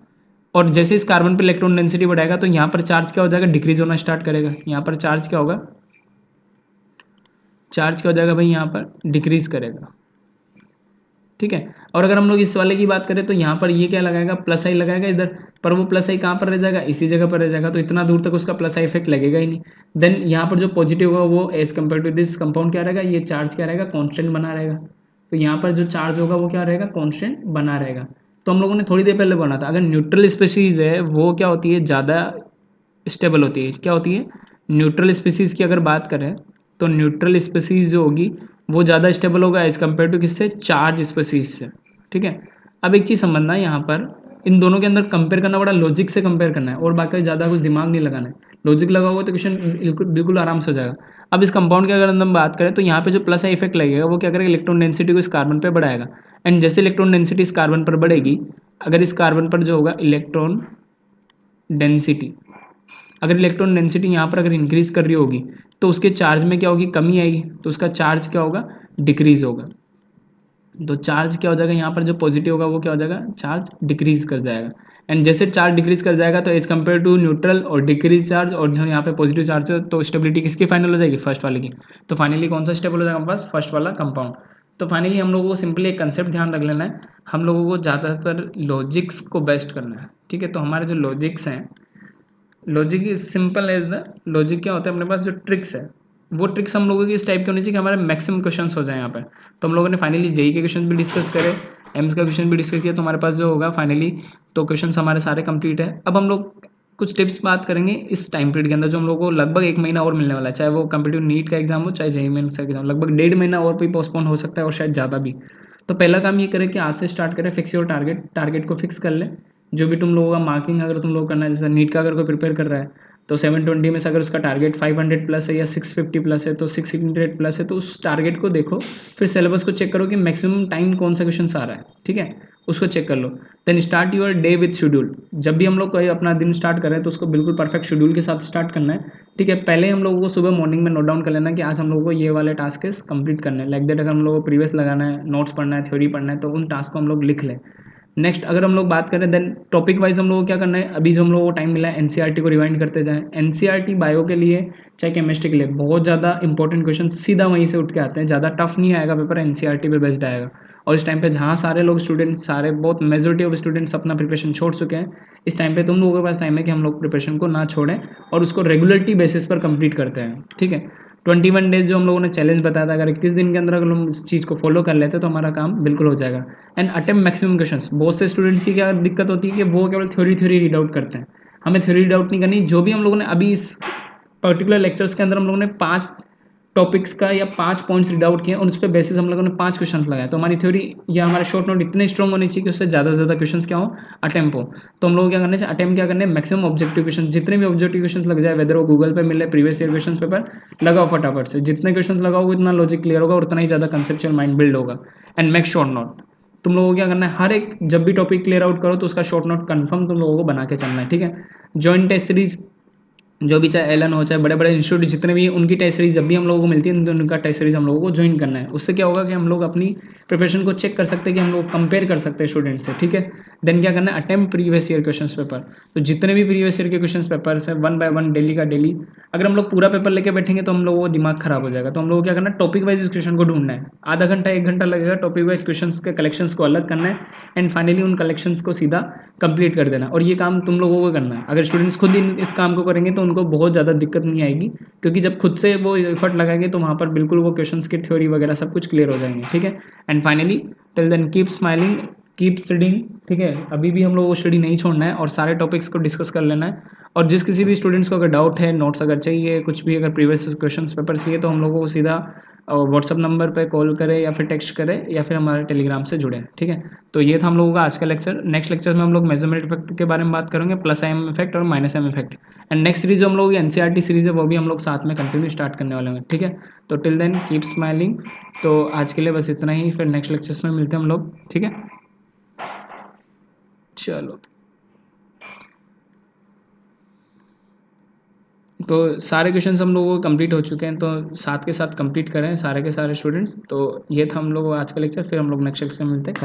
और जैसे इस कार्बन पे इलेक्ट्रॉन डेंसिटी बढ़ाएगा तो यहाँ पर चार्ज क्या हो जाएगा, डिक्रीज होना स्टार्ट करेगा। यहाँ पर चार्ज क्या होगा, चार्ज क्या हो जाएगा भाई, यहाँ पर डिक्रीज करेगा। ठीक है, और अगर हम लोग इस वाले की बात करें तो यहाँ पर ये क्या लगाएगा, प्लस आई लगाएगा इधर, पर वो प्लस आई कहाँ पर रह जाएगा, इसी जगह पर रह जाएगा, तो इतना दूर तक उसका प्लस आई इफेक्ट लगेगा ही नहीं। देन यहाँ पर जो पॉजिटिव होगा वो as compare to this compound क्या रहेगा, ये चार्ज क्या रहेगा, कॉन्स्टेंट बना रहेगा। तो यहाँ पर जो चार्ज होगा वो क्या रहेगा, कॉन्स्टेंट बना रहेगा। तो हम लोगों ने थोड़ी देर पहले बोला था, अगर न्यूट्रल स्पीसीज है वो क्या होती है, ज़्यादा स्टेबल होती है। क्या होती है, न्यूट्रल स्पीसीज की अगर बात करें तो न्यूट्रल स्पीसीज जो होगी वो ज़्यादा स्टेबल होगा एज़ कम्पेयर टू किससे, चार्ज स्पीसीज से, ठीक है। अब एक चीज़ समझना है यहाँ पर, इन दोनों के अंदर कंपेयर करना बड़ा लॉजिक से कंपेयर करना है और बाकी ज़्यादा कुछ दिमाग नहीं लगाना है। लॉजिक लगाओगे तो क्वेश्चन बिल्कुल बिल्कुल आराम से हो जाएगा। अब इस कंपाउंड की अगर हम बात करें तो यहाँ पे जो प्लस इफेक्ट लगेगा वो क्या करेगा, इलेक्ट्रॉन डेंसिटी को इस कार्बन पे बढ़ाएगा। एंड जैसे इलेक्ट्रॉन डेंसिटी इस कार्बन पर बढ़ेगी, अगर इस कार्बन पर जो होगा इलेक्ट्रॉन डेंसिटी, अगर इलेक्ट्रॉन डेंसिटी यहाँ पर अगर इंक्रीज कर रही होगी तो उसके चार्ज में क्या होगी, कमी आएगी, तो उसका चार्ज क्या होगा, डिक्रीज होगा। तो चार्ज क्या हो जाएगा, यहाँ पर जो पॉजिटिव होगा वो क्या हो जाएगा, चार्ज डिक्रीज कर जाएगा। एंड जैसे चार्ज डिक्रीज कर जाएगा तो एज कम्पेयर टू न्यूट्रल और डिक्रीज चार्ज, और जो यहाँ पे पॉजिटिव चार्ज है तो स्टेबिलिटी किसकी फाइनल हो जाएगी, फर्स्ट वाले की। तो फाइनली कौन सा स्टेबल हो जाएगा बस, फर्स्ट वाला कंपाउंड। तो फाइनली हम लोगों को सिंपली एक कंसेप्ट ध्यान रख लेना है, हम लोगों को ज़्यादातर लॉजिक्स को बेस्ट करना है, ठीक है। तो हमारे जो लॉजिक्स हैं, logic is simple as the, logic क्या होता है, अपने पास जो ट्रिक्स है वो ट्रिक्स हम लोगों की इस टाइप की होनी चाहिए कि हमारे मैक्सिमम क्वेश्चंस हो जाए यहाँ पर। तो हम लोगों ने फाइनली जेई के क्वेश्चन भी डिस्कस करे, एम्स का क्वेश्चन भी डिस्कस किया, तो हमारे पास जो होगा फाइनली तो क्वेश्चन हमारे सारे कंप्लीट है। अब हम लोग कुछ टिप्स बात करेंगे इस टाइम पीरियड के अंदर, जो हम लोग को लगभग 1 महीना और मिलने वाला है, चाहे वो कम्पिटिटिव नीट का एग्जाम हो चाहे जेई मेंस का एग्जाम, लगभग 1.5 महीना और भी पोस्टपोन हो सकता है और शायद ज़्यादा भी। तो पहला काम ये करें कि आज से स्टार्ट करें, फिक्स योर टारगेट, टारगेट को फिक्स कर लें। जो भी तुम लोगों का मार्किंग अगर तुम लोग करना है, जैसे नीट का अगर कोई प्रिपेयर कर रहा है तो 720 में से अगर उसका टारगेट 500 प्लस है या 650 प्लस है तो 600 प्लस है, तो उस टारगेट को देखो, फिर सिलेबस को चेक करो कि मैक्सिमम टाइम कौन सा क्वेश्चन आ रहा है, ठीक है, उसको चेक कर लो। Then start your day with schedule. जब भी हम लोग कोई अपना दिन स्टार्ट करें तो उसको बिल्कुल परफेक्ट शेड्यूल के साथ स्टार्ट करना है, ठीक है। पहले हम लोगों को सुबह मॉर्निंग में नोट डाउन कर लेना कि आज हम लोगों को ये वाले टास्क कंप्लीट करने हैं, लाइक दैट। अगर हम लोगों को प्रीवियस लगाना है, नोट्स पढ़ना है, थ्योरी पढ़ना है, तो उन टास्क को हम लोग लिख लें। नेक्स्ट अगर हम लोग बात करें देन टॉपिक वाइज हम लोग को क्या करना है, अभी जो हम लोगों को टाइम मिला है एनसीईआरटी को रिवाइंड करते जाएं। एनसीईआरटी बायो के लिए चाहे केमिस्ट्री के लिए बहुत ज़्यादा इंपॉर्टेंट क्वेश्चन सीधा वहीं से उठ के आते हैं, ज़्यादा टफ नहीं आएगा पेपर, एनसीईआरटी पे बेस्ड आएगा। और इस टाइम पे जहाँ सारे लोग स्टूडेंट्स, सारे बहुत मेजोरिटी ऑफ स्टूडेंट्स अपना प्रिपरेशन छोड़ चुके हैं, इस टाइम पे तुम लोगों के पास टाइम है कि हम लोग प्रिपरेशन को ना छोड़ें और उसको रेगुलरिटी बेसिस पर कंप्लीट करते हैं, ठीक है। 21 डेज जो हम लोगों ने चैलेंज बताया था, अगर 21 दिन के अंदर अगर हम इस चीज़ को फॉलो कर लेते तो हमारा काम बिल्कुल हो जाएगा। And attempt maximum questions. बहुत से स्टूडेंट्स की क्या दिक्कत होती है कि वो केवल थ्योरी रीड आउट करते हैं, हमें थ्योरी रीड आउट नहीं करनी। जो भी हम लोगों ने अभी इस पर्टिकुलर लेक्चर्स के अंदर हम लोगों ने 5 टॉपिक्स का या 5 पॉइंट्स रीड आउट किए और उस पर बेसिस हम लोगों ने 5 क्वेश्चन लगाए, तो हमारी थ्योरी या हमारे शॉर्ट नोट इतने स्ट्रॉन्ग होने चाहिए कि उससे ज़्यादा से ज़्यादा क्वेश्चन क्या हो, अटेम्प्ट हो। तो हम लोग क्या करना चाहिए, अटेम्प्ट क्या करने, मैक्सिमम ऑब्जेक्टिव क्वेश्चन, जितने भी ऑब्जेक्टिव क्वेश्चन लग जाए, वेदर वो गूगल पे मिले, प्रीवियस ईयर क्वेश्चन पेपर लगाओ फटाफट से। जितने क्वेश्चन लगाओगे उतना लॉजिक क्लियर होगा और उतना ही ज़्यादा कंसेप्चुअल माइंड बिल्ड होगा। And make short note. तुम लोगों को क्या करना है, हर एक जब भी टॉपिक क्लियर आउट करो तो उसका शॉर्ट नोट कंफर्म तुम लोगों को बना के चलना है, ठीक है। जॉइंट टेस्ट सीरीज, जो भी चाहे एलन हो चाहे बड़े बड़े इंस्टीट्यूट जितने भी, उनकी टेस्ट सीरीज जब भी हम लोगों को मिलती है तो उनका टेस्ट सीरीज हम लोगों को ज्वाइन करना है। उससे क्या होगा कि हम लोग अपनी प्रिपरेशन को चेक कर सकते हैं कि हम लोग कंपेयर कर सकते हैं स्टूडेंट से, ठीक है। देन क्या करना है, attempt previous year question paper. तो जितने भी प्रीवियस ईयर के क्वेश्चन पेपर्स है 1 बाय 1 डेली का डेली, अगर हम लोग पूरा पेपर लेके बैठेंगे तो हम लोगों को दिमाग खराब हो जाएगा। तो हम लोग को क्या करना है, टॉपिक वाइज इस क्वेश्चन को ढूंढना है, आधा घंटा 1 घंटा लगेगा टॉपिक वाइज क्वेश्चन के कलेक्शंस को अलग करना है एंड फाइनली उन कलेक्शंस को सीधा कंप्लीट कर देना। और ये काम तुम लोगों को करना है। अगर स्टूडेंट्स खुद इस काम को करेंगे तो उनको बहुत ज़्यादा दिक्कत नहीं आएगी, क्योंकि जब खुद से वो एफर्ट लगाएंगे तो वहाँ पर बिल्कुल वो क्वेश्चंस की थ्योरी वगैरह सब कुछ क्लियर हो जाएंगे, ठीक है। And finally till then keep smiling, keep studying, ठीक है। अभी भी हम लोग को स्टडी नहीं छोड़ना है और सारे टॉपिक्स को डिस्कस कर लेना है। और जिस किसी भी स्टूडेंट्स को अगर डाउट है, नोट्स अगर चाहिए, कुछ भी अगर प्रीवियस क्वेश्चन पेपर चाहिए, तो हम लोगों को सीधा व्हाट्सअप नंबर पे कॉल करें या फिर टेक्स्ट करें या फिर हमारे टेलीग्राम से जुड़े, ठीक है। तो ये था हम लोगों का आज का लेक्चर। नेक्स्ट लेक्चर में हम लोग मेजरमेंट इफेक्ट के बारे में बात करेंगे, प्लस एम इफेक्ट और minus M effect. And next series जो हम लोग की एनसीईआरटी सीरीज है वो भी हम लोग साथ में कंटिन्यू स्टार्ट करने वाले हैं, ठीक है। तो टिल देन कीप स्माइलिंग। तो आज के लिए बस इतना ही, फिर नेक्स्ट लेक्चर्स में मिलते हैं हम लोग, ठीक है। चलो, तो सारे क्वेश्चंस हम लोगों को कंप्लीट हो चुके हैं, तो साथ के साथ कंप्लीट करें सारे के सारे स्टूडेंट्स। तो ये था हम लोग आज का लेक्चर, फिर हम लोग नेक्स्ट लेक्चर में मिलते हैं।